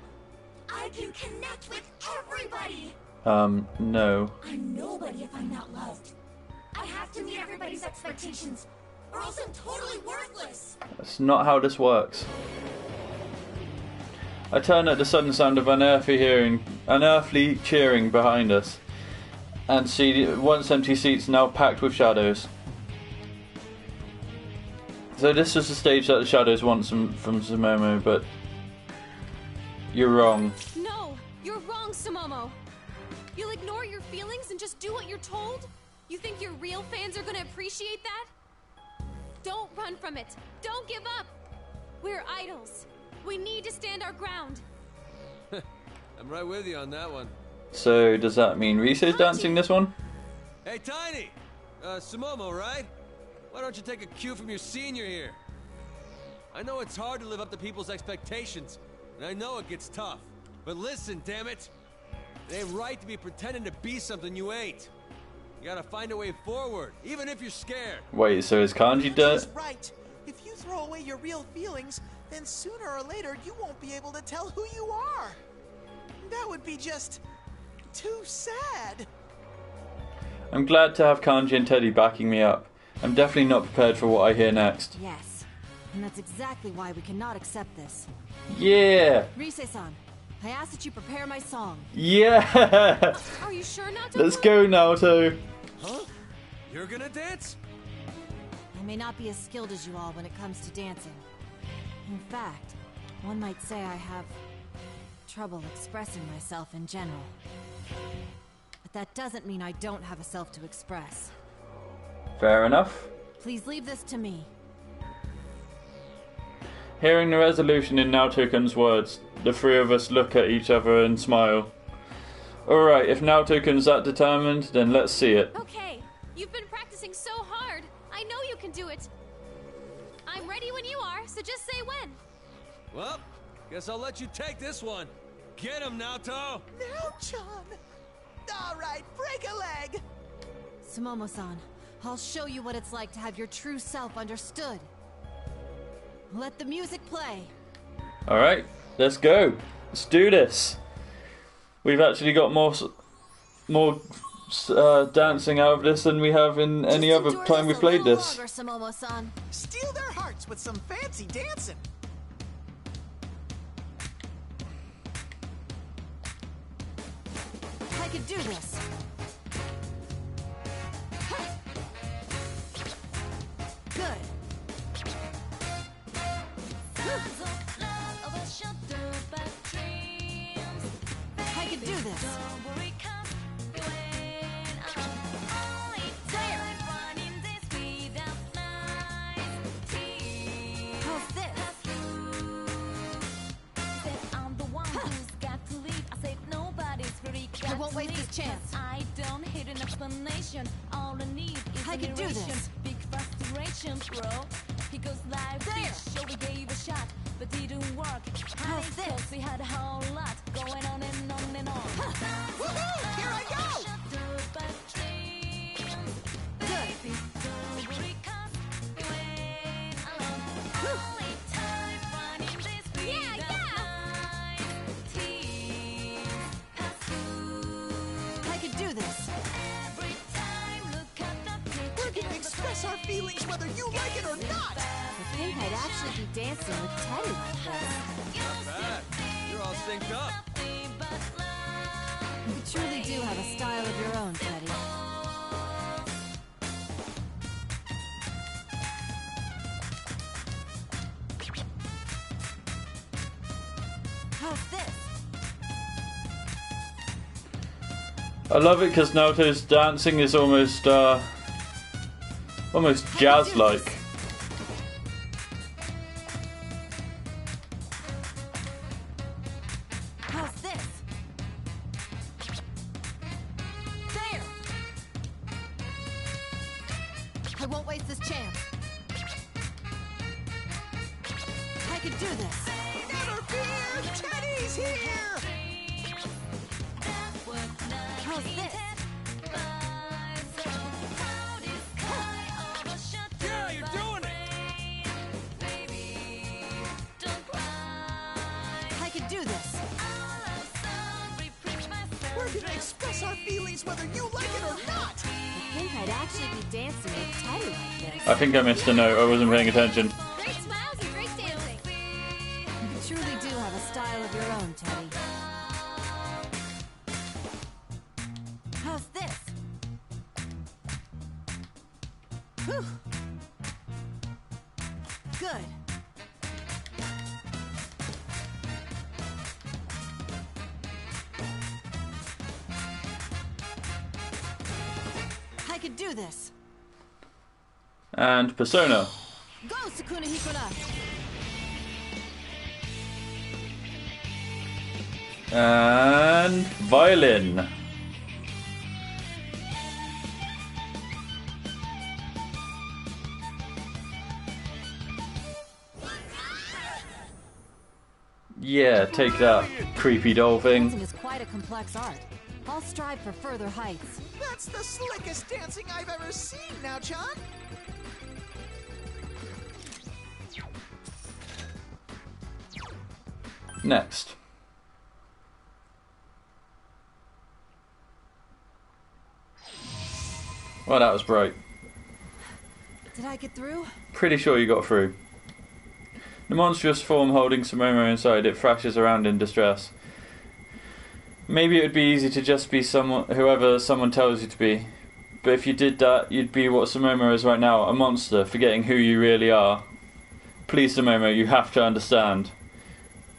I can connect with everybody. No. I'm nobody if I'm not loved. I have to meet everybody's expectations, or else I'm totally worthless. That's not how this works. I turn at the sudden sound of unearthly cheering behind us, and see once empty seats now packed with shadows. So this is the stage that the shadows want from Sumomo, but you're wrong. No, you're wrong, Sumomo. You'll ignore your feelings and just do what you're told? You think your real fans are gonna appreciate that? Don't run from it. Don't give up. We're idols. We need to stand our ground. I'm right with you on that one. So does that mean Rise's dancing this one? Hey, Tiny! Sumomo, right? Why don't you take a cue from your senior here? I know it's hard to live up to people's expectations, and I know it gets tough. But listen, damn it! It ain't right to be pretending to be something you ain't. You gotta find a way forward, even if you're scared. Wait, so is Kanji dead? She's right. If you throw away your real feelings, then sooner or later you won't be able to tell who you are. That would be just too sad. I'm glad to have Kanji and Teddy backing me up. I'm definitely not prepared for what I hear next. Yes, and that's exactly why we cannot accept this. Yeah! Rise-san, I ask that you prepare my song. Yeah! Are you sure, Naoto? Let's go, Naoto. Huh? You're gonna dance? I may not be as skilled as you all when it comes to dancing. In fact, one might say I have trouble expressing myself in general. But that doesn't mean I don't have a self to express. Fair enough. Please leave this to me. Hearing the resolution in Naoto-kun's words, the three of us look at each other and smile. Alright, if Naoto-kun's that determined, then let's see it. Okay, you've been practicing so hard. I know you can do it. I'm ready when you are, so just say when. Well, guess I'll let you take this one. Get him, Naoto! Now-chan! Alright, break a leg! Sumomo-san, I'll show you what it's like to have your true self understood. Let the music play. Alright, let's go. Let's do this. We've actually got more dancing out of this than we have in any other time we've played this. Sumomo-san. Steal their hearts with some fancy dancing. I could do this. Good. I could do this. How's this? I won't waste this chance. I don't hate an explanation. All I need is I could do this. Big frustration, bro. He goes live there. Show we gave a shot, but didn't work. How's this? Cause we had a whole lot going on and on and on. Woohoo! Here I go! I could do this. We're gonna express our feelings whether you like it or not! I think I'd actually be dancing with Teddy like this. Not bad. You're all synced up. You truly do have a style of your own, Teddy. How's this? I love it because Naoto's dancing is almost jazz-like. How's this? There! I won't waste this chance. I can do this. Never fear! Teddy's here! How's this? Yeah, you're doing it! I can do this. We're gonna express our feelings whether you like it or not! I think I'd actually be dancing with Teddy like this. I think I missed a note. I wasn't paying attention. Great smiles and great dancing. You truly do have a style of your own, Teddy. How's this? Whew. Good. I can do this. And Persona. Go, Sukuna Hikuna. And violin. Yeah, take that, creepy doll thing. Dancing is quite a complex art. I'll strive for further heights. That's the slickest dancing I've ever seen, now, John! Next. Well, that was bright. Did I get through? Pretty sure you got through. The monstrous form holding Sumomo inside it thrashes around in distress. Maybe it would be easy to just be whoever someone tells you to be. But if you did that, you'd be what Sumomo is right now, a monster, forgetting who you really are. Please, Sumomo, you have to understand.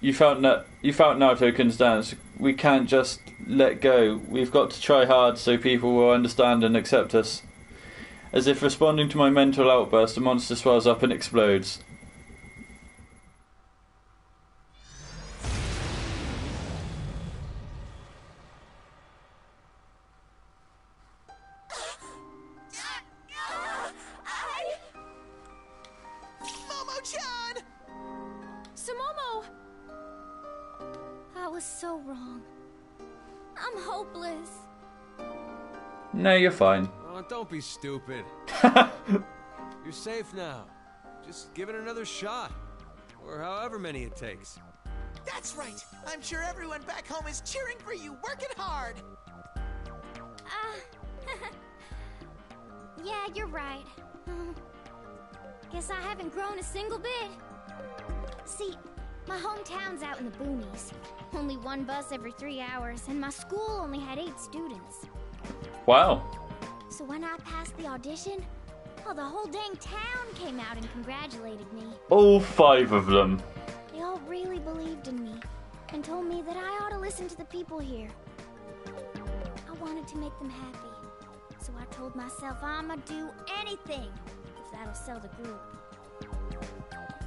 You felt Naoto couldn't dance. We can't just let go. We've got to try hard so people will understand and accept us. As if responding to my mental outburst, the monster swells up and explodes. Momo-chan! Sumomo! That was so wrong. I'm hopeless. No, you're fine. Oh, don't be stupid. You're safe now. Just give it another shot. Or however many it takes. That's right! I'm sure everyone back home is cheering for you, working hard! Yeah, you're right. Guess I haven't grown a single bit. See, my hometown's out in the boonies. Only one bus every 3 hours, and my school only had 8 students. Wow. So when I passed the audition, the whole dang town came out and congratulated me. All 5 of them. They all really believed in me and told me that I ought to listen to the people here. I wanted to make them happy, so I told myself I'ma do anything if that'll sell the group.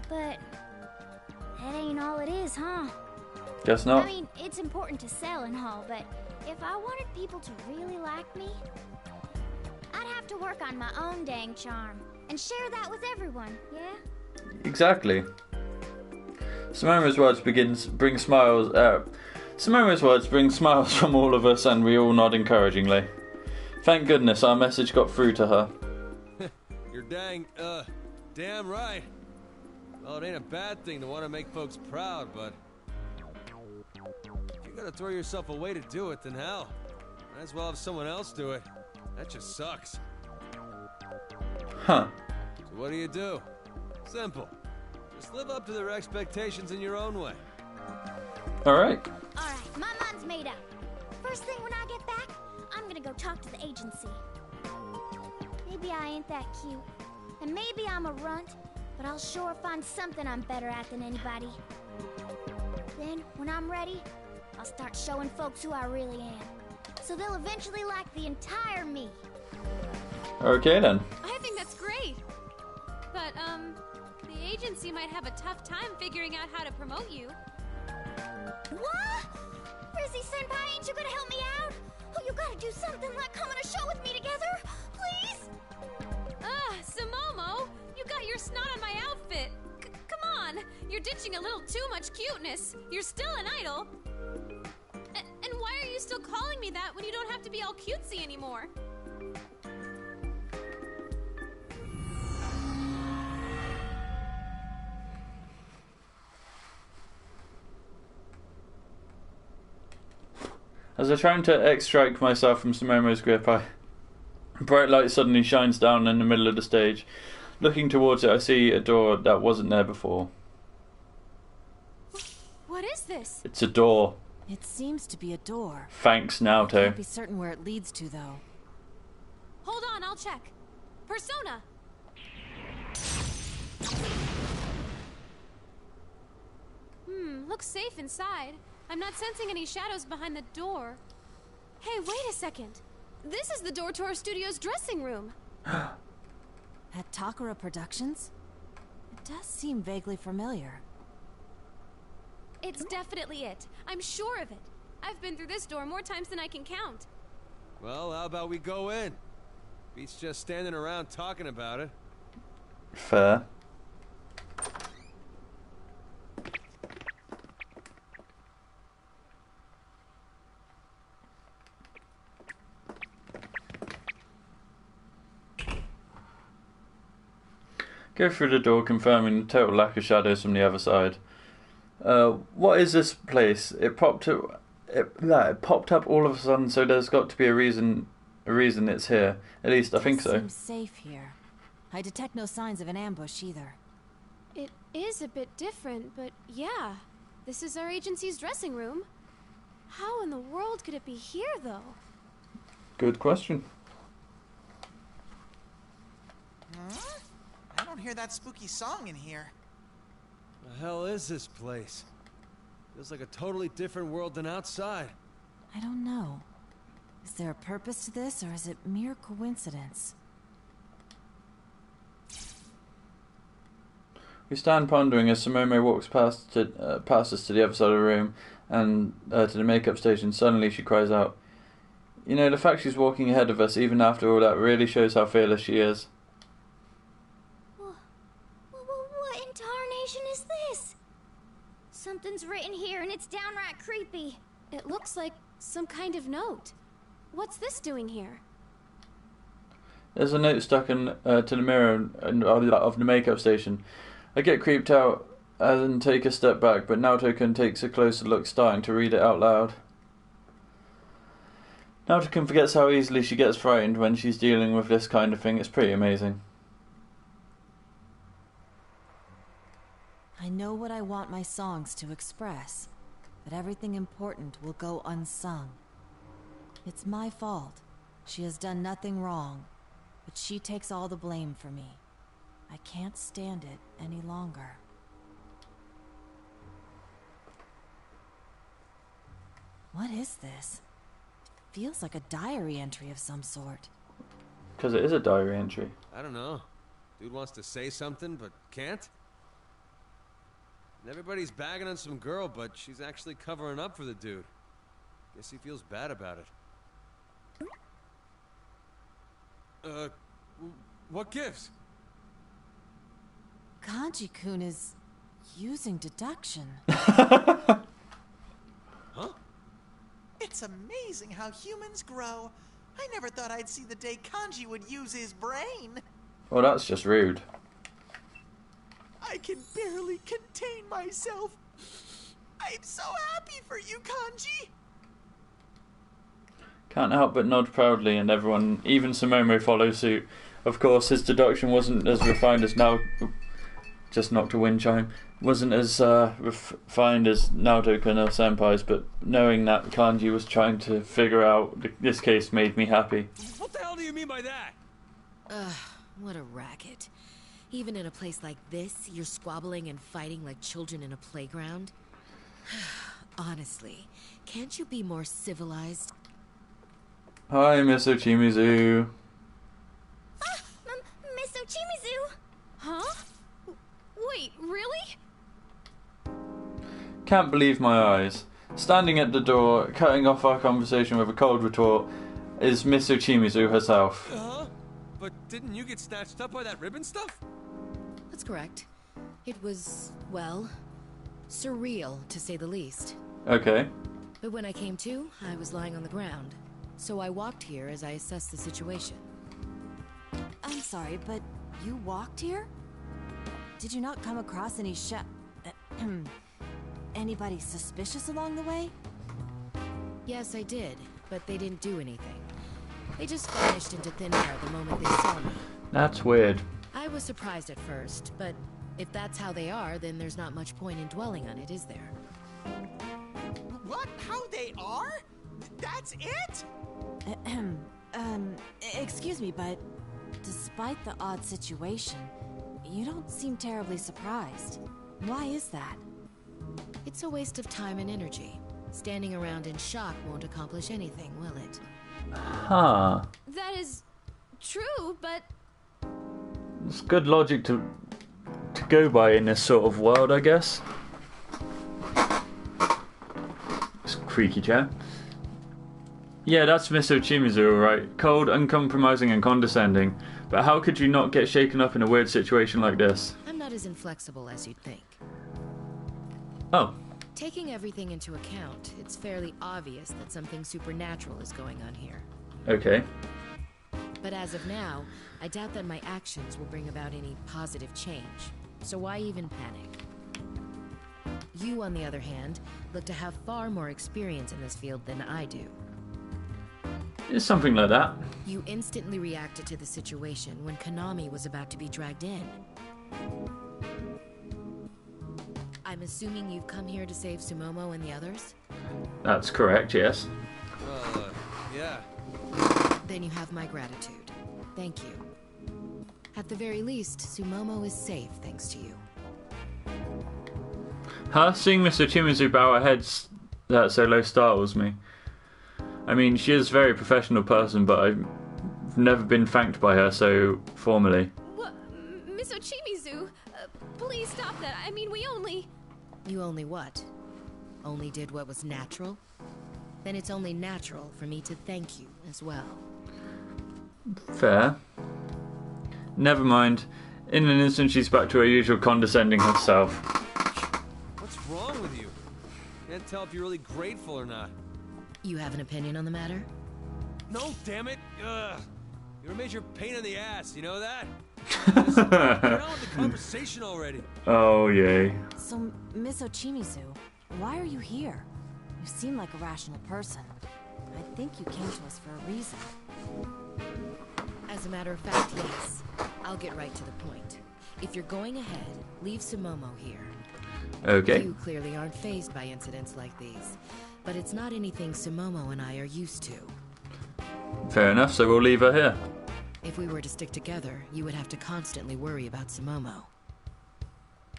But that ain't all it is, huh? Guess not. I mean, it's important to sell and all, but if I wanted people to really like me, I'd have to work on my own dang charm and share that with everyone, yeah? Exactly. Sumomo's words bring smiles. Sumomo's words bring smiles from all of us, and we all nod encouragingly. Thank goodness our message got through to her. You're damn right. Well, it ain't a bad thing to want to make folks proud, but if you gotta throw yourself away to do it, then hell, might as well have someone else do it. That just sucks. Huh. So what do? Simple. Just live up to their expectations in your own way. Alright. Alright, my mind's made up. First thing when I get back, I'm gonna go talk to the agency. Maybe I ain't that cute, and maybe I'm a runt, but I'll sure find something I'm better at than anybody. Then, when I'm ready, I'll start showing folks who I really am. So they'll eventually like the entire me. Okay then. I think that's great. But, the agency might have a tough time figuring out how to promote you. What? Rizzy-senpai, ain't you gonna help me out? Oh, you gotta do something like come on a show with me together, please? Sumomo, you got your snot on my outfit. Come on, you're ditching a little too much cuteness. You're still an idol. And why are you still calling me that when you don't have to be all cutesy anymore? As I try to extract myself from Sumomo's grip, a bright light suddenly shines down in the middle of the stage. Looking towards it, I see a door that wasn't there before. What is this? It's a door. It seems to be a door. Thanks, Naoto. I can't be certain where it leads to, though. Hold on, I'll check. Persona! Looks safe inside. I'm not sensing any shadows behind the door. Hey, wait a second. This is the door to our studio's dressing room. At Takara Productions? It does seem vaguely familiar. It's definitely it. I'm sure of it. I've been through this door more times than I can count. Well, how about we go in? Beats just standing around talking about it. Fair. Go through the door, confirming the total lack of shadows from the other side. What is this place? It popped up all of a sudden, so there's got to be a reason it's here. At least I think so. It seems safe here. I detect no signs of an ambush either. It is a bit different, but yeah. This is our agency's dressing room. How in the world could it be here, though? Good question. Huh? I don't hear that spooky song in here. The hell is this place? Feels like a totally different world than outside. I don't know. Is there a purpose to this, or is it mere coincidence? We stand pondering as Sumomo walks past us to the other side of the room and to the makeup station. Suddenly she cries out, "You know, the fact she's walking ahead of us even after all that really shows how fearless she is." What in tarnation is this? Something's written here and it's downright creepy. It looks like some kind of note. What's this doing here? There's a note stuck to the mirror of the makeup station. I get creeped out and take a step back, but Naoto-kun takes a closer look, starting to read it out loud. Naoto-kun forgets how easily she gets frightened when she's dealing with this kind of thing. It's pretty amazing. I know what I want my songs to express, but everything important will go unsung. It's my fault. She has done nothing wrong, but she takes all the blame for me. I can't stand it any longer. What is this? It feels like a diary entry of some sort. Because it is a diary entry. I don't know. Dude wants to say something, but can't? And everybody's bagging on some girl, but she's actually covering up for the dude. Guess he feels bad about it. What gives? Kanji-kun is using deduction. Huh? It's amazing how humans grow. I never thought I'd see the day Kanji would use his brain. Well, that's just rude. I can barely contain myself. I'm so happy for you, Kanji. Can't help but nod proudly, and everyone, even Sumomo, follows suit. Of course, his deduction wasn't as refined as now. Just knocked a wind chime. Wasn't as refined as Naoto-kun or Senpai's, but knowing that Kanji was trying to figure out this case made me happy. What the hell do you mean by that? Ugh, what a racket. Even in a place like this, you're squabbling and fighting like children in a playground. Honestly, can't you be more civilized? Hi, Miss Ochimizu. Ah, Miss Ochimizu! Huh? Wait, really? Can't believe my eyes. Standing at the door, cutting off our conversation with a cold retort, is Miss Ochimizu herself. But didn't you get snatched up by that ribbon stuff? That's correct. It was, well, surreal, to say the least. Okay. But when I came to, I was lying on the ground. So I walked here as I assessed the situation. I'm sorry, but you walked here? Did you not come across any anybody suspicious along the way? Yes, I did, but they didn't do anything. They just vanished into thin air the moment they saw me. That's weird. I was surprised at first, but if that's how they are, then there's not much point in dwelling on it, is there? What? How they are? That's it? Excuse me, but despite the odd situation, you don't seem terribly surprised. Why is that? It's a waste of time and energy. Standing around in shock won't accomplish anything, will it? Huh. That is true, but... It's good logic to go by in this sort of world, I guess. It's a creaky chair. Yeah, that's Miss Ochimizu, right? Cold, uncompromising and condescending. But how could you not get shaken up in a weird situation like this? I'm not as inflexible as you'd think. Oh. Taking everything into account, it's fairly obvious that something supernatural is going on here. Okay. But as of now, I doubt that my actions will bring about any positive change. So why even panic? You, on the other hand, look to have far more experience in this field than I do. It's something like that. You instantly reacted to the situation when Konami was about to be dragged in. I'm assuming you've come here to save Sumomo and the others? That's correct, yes. Yeah. Then you have my gratitude. Thank you. At the very least, Sumomo is safe thanks to you. Her seeing Mr. Ochimizu bow her head that so low startles me. I mean, she is a very professional person, but I've never been thanked by her so formally. What? Miss Ochimizu, please stop that. I mean, we only... You only what? Only did what was natural? Then it's only natural for me to thank you as well. Fair. Never mind. In an instant, she's back to her usual condescending herself. What's wrong with you? Can't tell if you're really grateful or not. You have an opinion on the matter? No, damn it! You're a major pain in the ass, you know that? Just get on with the conversation already. Oh, yay. So, Miss Ochimizu, why are you here? You seem like a rational person. I think you came to us for a reason. As a matter of fact, yes. I'll get right to the point. If you're going ahead, leave Sumomo here. Okay. You clearly aren't fazed by incidents like these, but it's not anything Sumomo and I are used to. Fair enough, so we'll leave her here. If we were to stick together, you would have to constantly worry about Sumomo.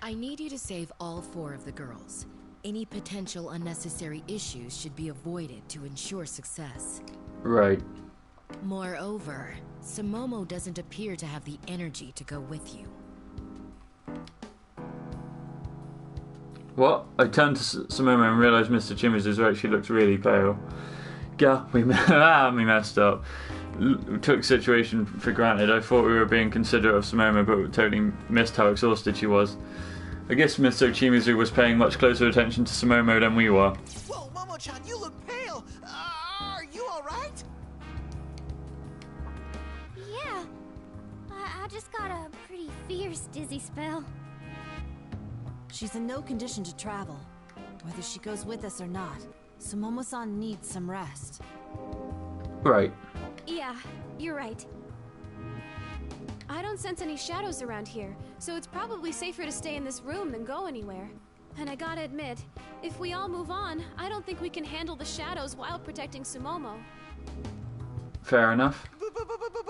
I need you to save all 4 of the girls. Any potential unnecessary issues should be avoided to ensure success. Right. Moreover, Sumomo doesn't appear to have the energy to go with you. What? I turned to Sumomo and realised Mr. Ochimizu's right. She looks really pale. Yeah, we messed up. We took the situation for granted. I thought we were being considerate of Sumomo, but we totally missed how exhausted she was. I guess Mr. Ochimizu was paying much closer attention to Sumomo than we were. Whoa, Momo-chan, you look pale. Are you alright? Yeah. I just got a pretty fierce dizzy spell. She's in no condition to travel, whether she goes with us or not. Sumomo-san needs some rest. Right. Yeah, you're right. I don't sense any shadows around here, so it's probably safer to stay in this room than go anywhere. And I gotta admit, if we all move on, I don't think we can handle the shadows while protecting Sumomo. Fair enough.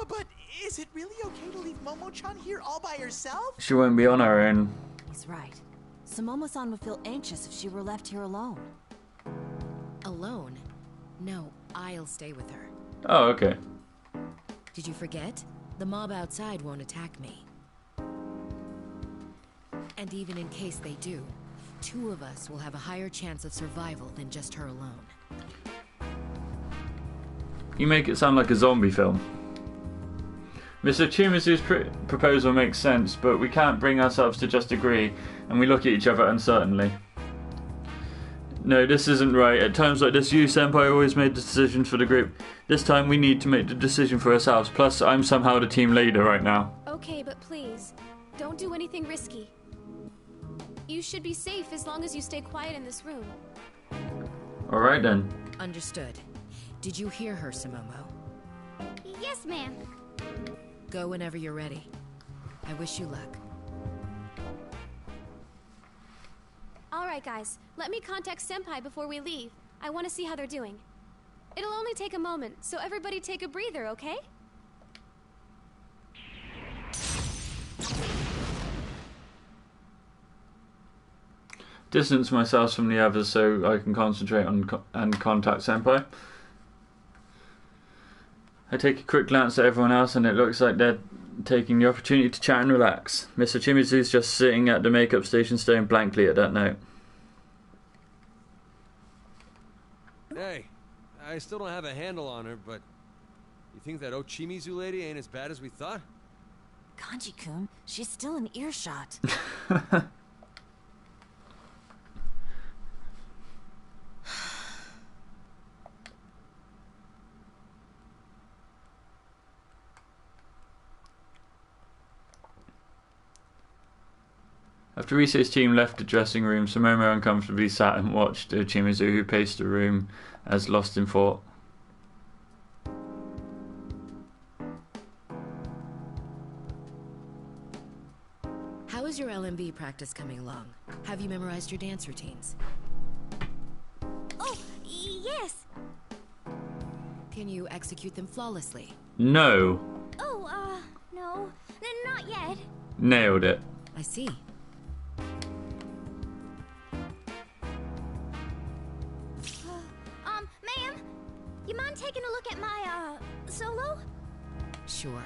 But is it really okay to leave Momo-chan here all by herself? She won't be on her own. He's right. Sumomo-san would feel anxious if she were left here alone. Alone? No, I'll stay with her. Oh, okay. Did you forget? The mob outside won't attack me. And even in case they do, 2 of us will have a higher chance of survival than just her alone. You make it sound like a zombie film. Mr. Chimazu's proposal makes sense, but we can't bring ourselves to just agree, and we look at each other uncertainly. No, this isn't right. At times like this, you, Senpai, always made the decisions for the group. This time we need to make the decision for ourselves. Plus, I'm somehow the team leader right now. Okay, but please, don't do anything risky. You should be safe as long as you stay quiet in this room. Alright then. Understood. Did you hear her, Sumomo? Yes, ma'am. Go whenever you're ready. I wish you luck. Alright guys, let me contact Senpai before we leave. I want to see how they're doing. It'll only take a moment, so everybody take a breather, okay? Distance myself from the others so I can concentrate on and contact Senpai. I take a quick glance at everyone else and it looks like they're taking the opportunity to chat and relax. Mr. Chimizu's just sitting at the makeup station staring blankly at that note. Hey, I still don't have a handle on her, but you think that Ochimizu lady ain't as bad as we thought? Kanji-kun, she's still in earshot. After Rise's team left the dressing room, Sumomo uncomfortably sat and watched Chimizu, who paced the room as lost in thought. How is your LMB practice coming along? Have you memorized your dance routines? Oh, yes. Can you execute them flawlessly? No. Oh, no. Not yet. Nailed it. I see. Ma'am, you mind taking a look at my, solo? Sure.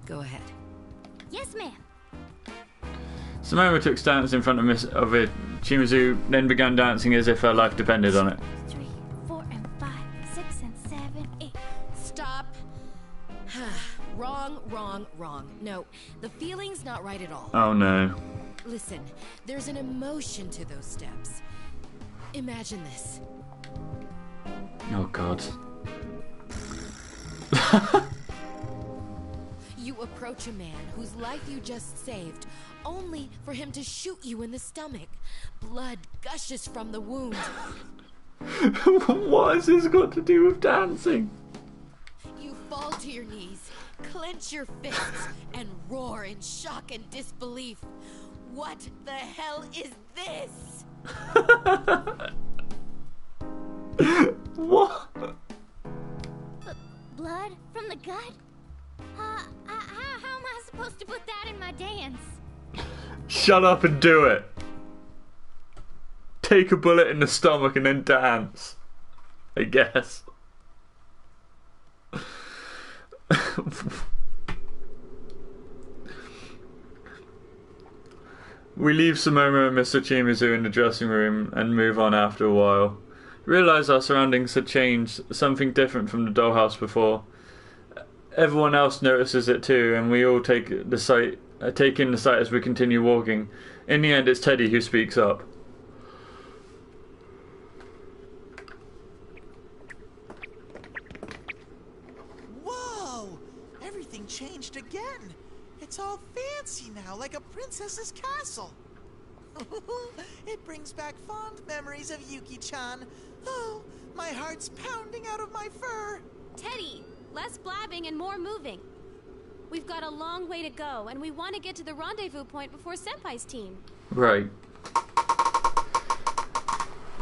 Go ahead. Yes, ma'am. Sumomo took stance in front of it. Chimizu then began dancing as if her life depended on it. 3, 4, and 5, 6, and 7, 8. Stop. Wrong. No, the feeling's not right at all. Oh no. Listen, there's an emotion to those steps. Imagine this. Oh god. You approach a man whose life you just saved, only for him to shoot you in the stomach. Blood gushes from the wound. What has this got to do with dancing? You fall to your knees, clench your fists, and roar in shock and disbelief. What the hell is this? What? Blood from the gut? How am I supposed to put that in my dance? Shut up and do it. Take a bullet in the stomach and then dance. I guess. We leave Sumomo and Mr. Chimizu in the dressing room and move on after a while. Realise our surroundings had changed, something different from the dollhouse before. Everyone else notices it too, and we all take in the sight as we continue walking. In the end, it's Teddy who speaks up. Whoa! Everything changed again. It's all fancy now, like a princess's castle. It brings back fond memories of Yuki-chan. Oh, my heart's pounding out of my fur. Teddy, less blabbing and more moving. We've got a long way to go, and we want to get to the rendezvous point before Senpai's team. Right.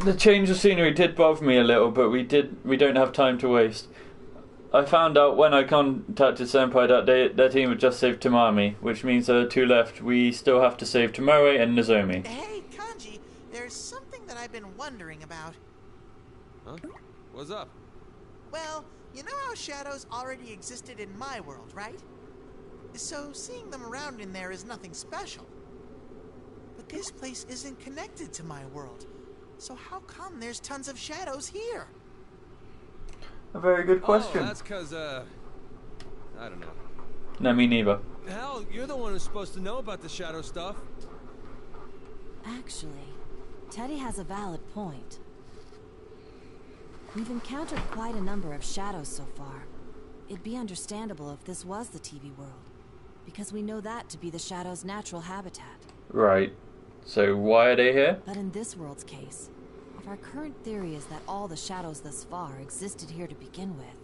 The change of scenery did bother me a little, but we don't have time to waste. I found out when I contacted Senpai that their team had just saved Tamami, which means there are 2 left. We still have to save Tomoe and Nozomi. Hey, there's something that I've been wondering about. Huh? What's up? Well, you know how shadows already existed in my world, right? So seeing them around in there is nothing special. But this place isn't connected to my world. So how come there's tons of shadows here? A very good question. Oh, that's because, I don't know. No, me neither. Hell, you're the one who's supposed to know about the shadow stuff. Actually, Teddy has a valid point. We've encountered quite a number of shadows so far. It'd be understandable if this was the TV world, because we know that to be the shadow's natural habitat. Right. So why are they here? But in this world's case, if our current theory is that all the shadows thus far existed here to begin with,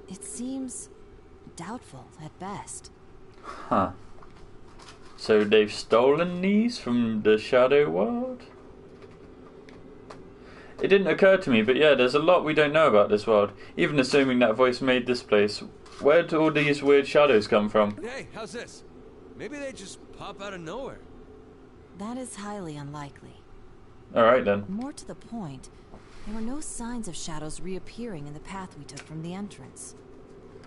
it seems doubtful at best. Huh. So they've stolen these from the shadow world? It didn't occur to me, but yeah, there's a lot we don't know about this world. Even assuming that voice made this place, where do all these weird shadows come from? Hey, how's this? Maybe they just pop out of nowhere. That is highly unlikely. Alright then. More to the point, there were no signs of shadows reappearing in the path we took from the entrance.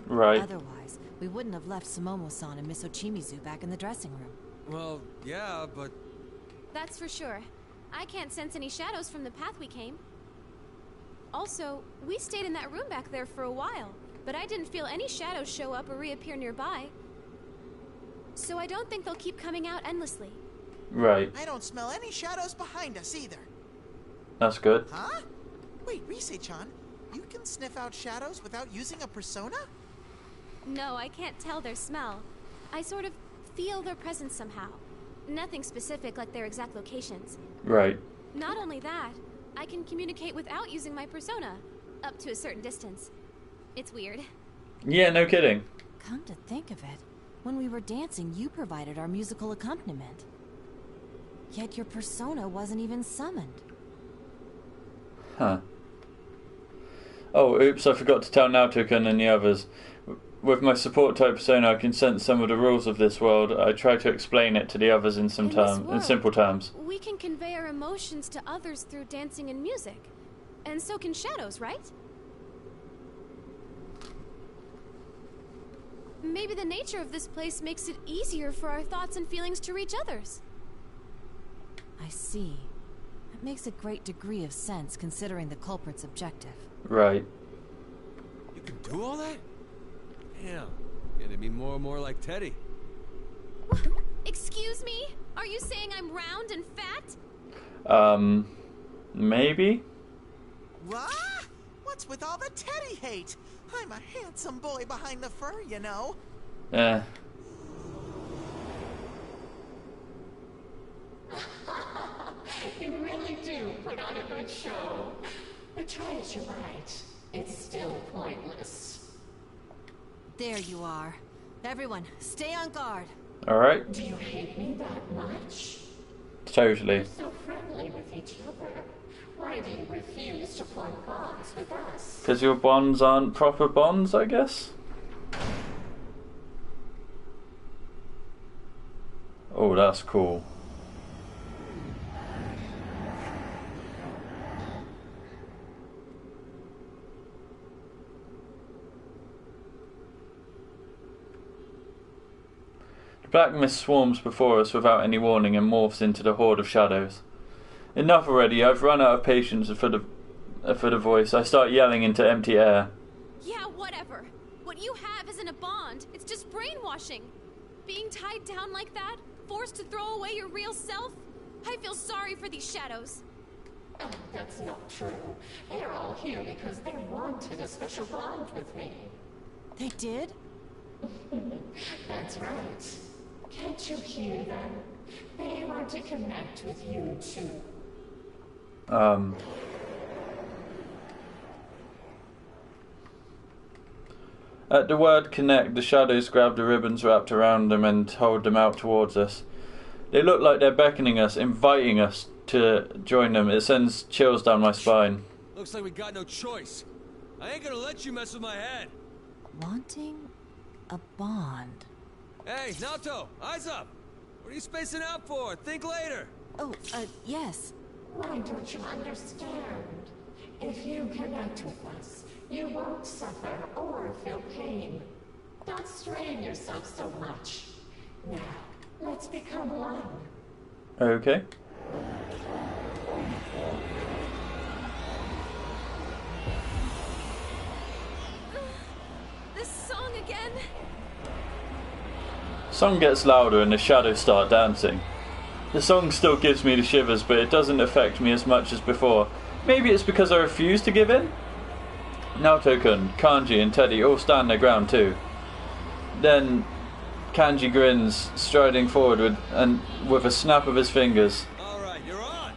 Right. Otherwise, we wouldn't have left Sumomo-san and Miss Ochimizu back in the dressing room. Well, yeah, but... That's for sure. I can't sense any shadows from the path we came. Also, we stayed in that room back there for a while, but I didn't feel any shadows show up or reappear nearby. So I don't think they'll keep coming out endlessly. Right. I don't smell any shadows behind us either. That's good. Huh? Wait, Rise-chan, you can sniff out shadows without using a persona? No, I can't tell their smell. I sort of feel their presence somehow. Nothing specific like their exact locations. Right. Not only that, I can communicate without using my persona, up to a certain distance. It's weird. Yeah, no kidding. Come to think of it, when we were dancing, you provided our musical accompaniment. Yet your persona wasn't even summoned. Huh. Oh, oops, I forgot to tell Naoto-kun and the others. With my support type persona, I can sense some of the rules of this world. I try to explain it to the others in simple terms. We can convey our emotions to others through dancing and music. And so can shadows, right? Maybe the nature of this place makes it easier for our thoughts and feelings to reach others. I see. That makes a great degree of sense considering the culprit's objective. Right. You can do all that? Damn. Getting me more and more like Teddy. Excuse me? Are you saying I'm round and fat? Maybe? What? What's with all the Teddy hate? I'm a handsome boy behind the fur, you know. You really do put on a good show. But try as you might, it's still pointless. There you are. Everyone, stay on guard. Alright. Do you hate me that much? Totally. You're so friendly with each other. Why do you refuse to form bonds with us? Because your bonds aren't proper bonds, I guess? Oh, that's cool. The black mist swarms before us without any warning and morphs into the horde of shadows. Enough already, I've run out of patience for the voice. I start yelling into empty air. Yeah, whatever. What you have isn't a bond, it's just brainwashing. Being tied down like that, forced to throw away your real self, I feel sorry for these shadows. Oh, that's not true. They're all here because they wanted a special bond with me. They did? That's right. Can't you hear them? They want to connect with you, too. At the word connect, the shadows grab the ribbons wrapped around them and hold them out towards us. They look like they're beckoning us, inviting us to join them. It sends chills down my spine. Looks like we got no choice. I ain't gonna let you mess with my head. Wanting a bond. Hey, Naoto, eyes up! What are you spacing out for? Think later! Oh, yes. Why don't you understand? If you connect with us, you won't suffer or feel pain. Don't strain yourself so much. Now, let's become one. Okay. This song again. Song gets louder and the shadows start dancing. The song still gives me the shivers, but it doesn't affect me as much as before. Maybe it's because I refuse to give in? Naoto-kun, Kanji and Teddy all stand their ground too. Then Kanji grins, striding forward with a snap of his fingers. Alright, you're on!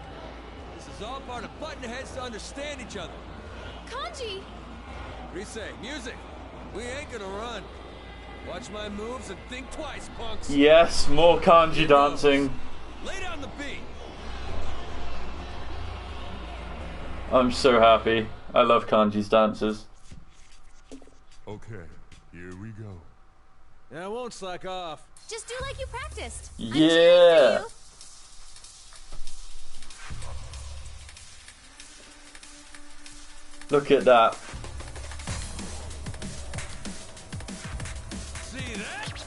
This is all part of butting heads to understand each other. Kanji! Rise, music! We ain't gonna run. Watch my moves and think twice, punks! Yes, more Kanji dancing. Lay down the beat! I'm so happy. I love Kanji's dances. Okay, here we go. Yeah, I won't slack off. Just do like you practiced. Yeah. Look at that. See that?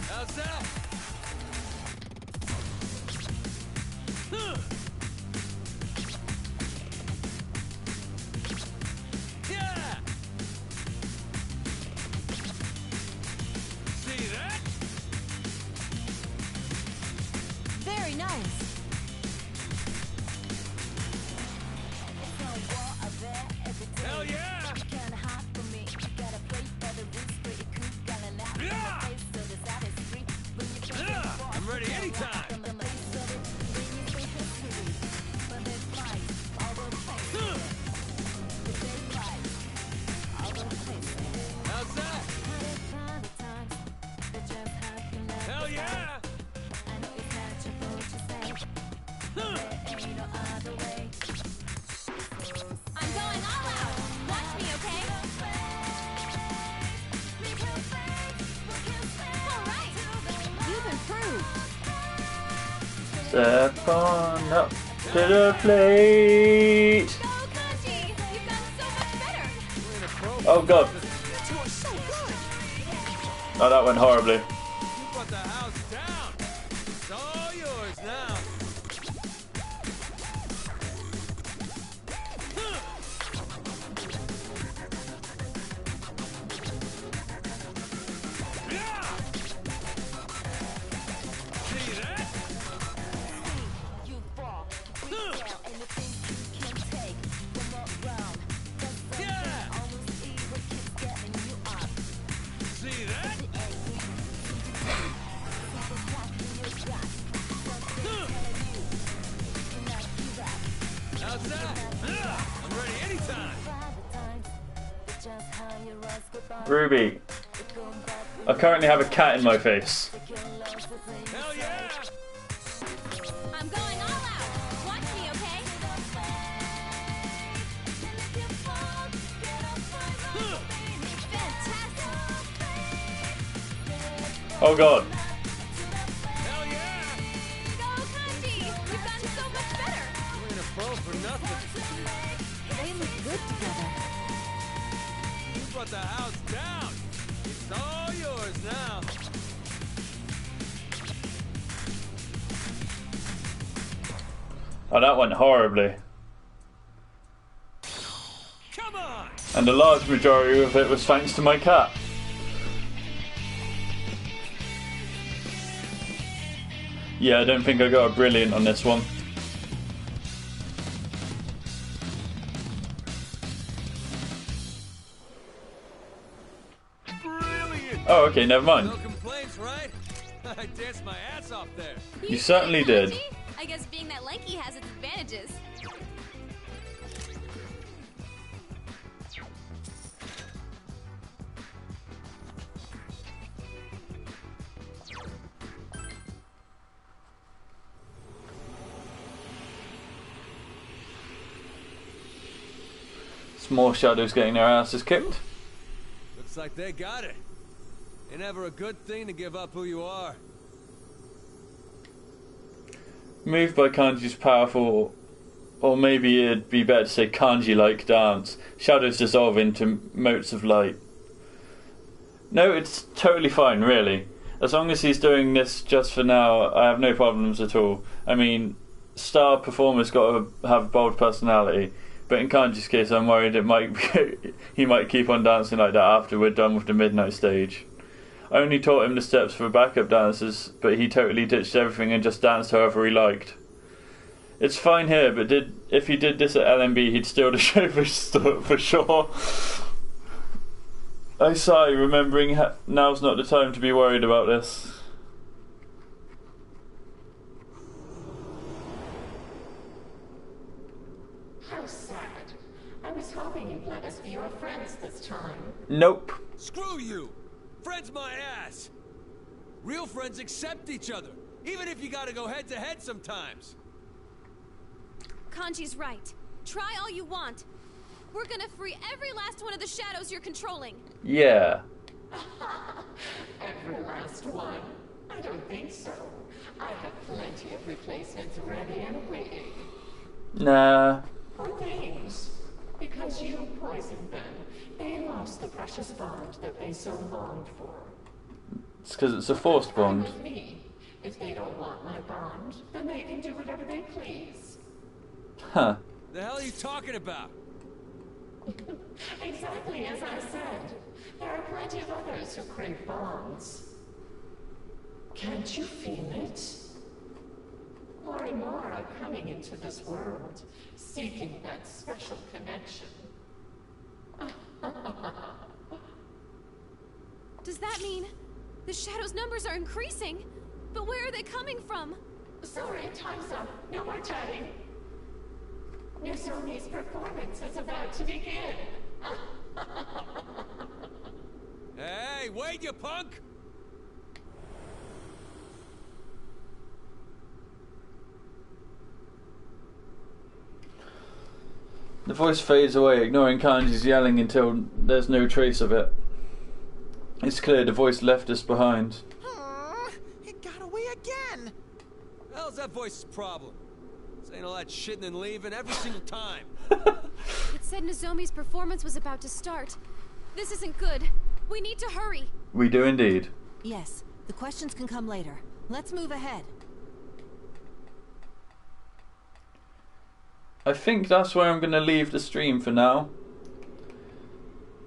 How's that? Huh. Yeah. See that? Very nice. Hell yeah! I'm ready anytime. How's that? Hell yeah! I'm going all out. Watch me, okay? All right. You've improved. Step on up to the plate. Go, Kanji! You've gotten so much better. Oh god. Oh, that went horribly. You put the house down. It's all yours now. See that? Yeah. See that? How's that? I'm ready anytime. Ruby, I currently have a cat in my face. Hell yeah! I'm going all out. Watch me, okay? Fantastic. Oh god. Hell yeah! Go, Kanji! You've gotten so much better. You ain't a pro for nothing. They look good together. You put the house down. It's all yours now. Oh, that went horribly. Come on! And the large majority of it was thanks to my cat. Yeah, I don't think I got a brilliant on this one. Brilliant! Oh, okay, never mind. No complaints, right? I danced my ass off there. You certainly did. I guess being that lanky has its advantages. More shadows getting their asses kicked. Looks like they got it. Ain't ever a good thing to give up who you are. Moved by Kanji's powerful, or maybe it'd be better to say Kanji-like dance, shadows dissolve into motes of light. No, it's totally fine, really. As long as he's doing this just for now, I have no problems at all. I mean, star performers got to have a bold personality, but in Kanji's case, I'm worried he might keep on dancing like that after we're done with the midnight stage. I only taught him the steps for backup dancers, but he totally ditched everything and just danced however he liked. It's fine here, but if he did this at LMB, he'd steal the show for sure. I sigh, remembering now's not the time to be worried about this. How sad. I was hoping you'd let us be your friends this time. Nope. Screw you! Friends my ass! Real friends accept each other, even if you gotta go head to head sometimes. Kanji's right. Try all you want. We're gonna free every last one of the shadows you're controlling. Yeah. Every last one? I don't think so. I have plenty of replacements ready and waiting. Nah. For things. Because you poisoned them. They lost the precious bond that they so longed for. It's because it's a forced bond. With me. If they don't want my bond, then they can do whatever they please. Huh. The hell are you talking about? Exactly as I said. There are plenty of others who crave bonds. Can't you feel it? More and more are coming into this world, seeking that special connection. Does that mean the shadows' numbers are increasing? But where are they coming from? Sorry, time's up. No more chatting. Nozomi's performance is about to begin. Hey, wait, you punk! The voice fades away, ignoring Kanji's yelling until there's no trace of it. It's clear the voice left us behind. It got away again! How's that voice's problem? Saying all that shit and then leaving every single time. It said Nozomi's performance was about to start. This isn't good. We need to hurry. We do indeed. Yes, the questions can come later. Let's move ahead. I think that's where I'm going to leave the stream for now.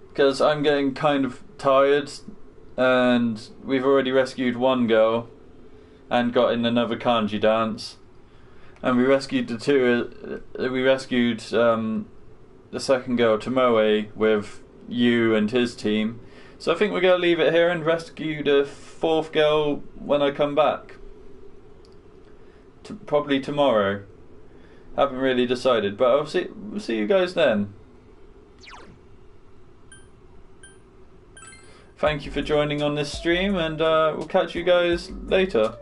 Because I'm getting kind of tired. And we've already rescued one girl. And got in another kanji dance. And we rescued the second girl, Tomoe, with Yu and his team. So I think we're going to leave it here and rescue the fourth girl when I come back. Probably tomorrow. Haven't really decided, but we'll see you guys then. Thank you for joining on this stream, and we'll catch you guys later.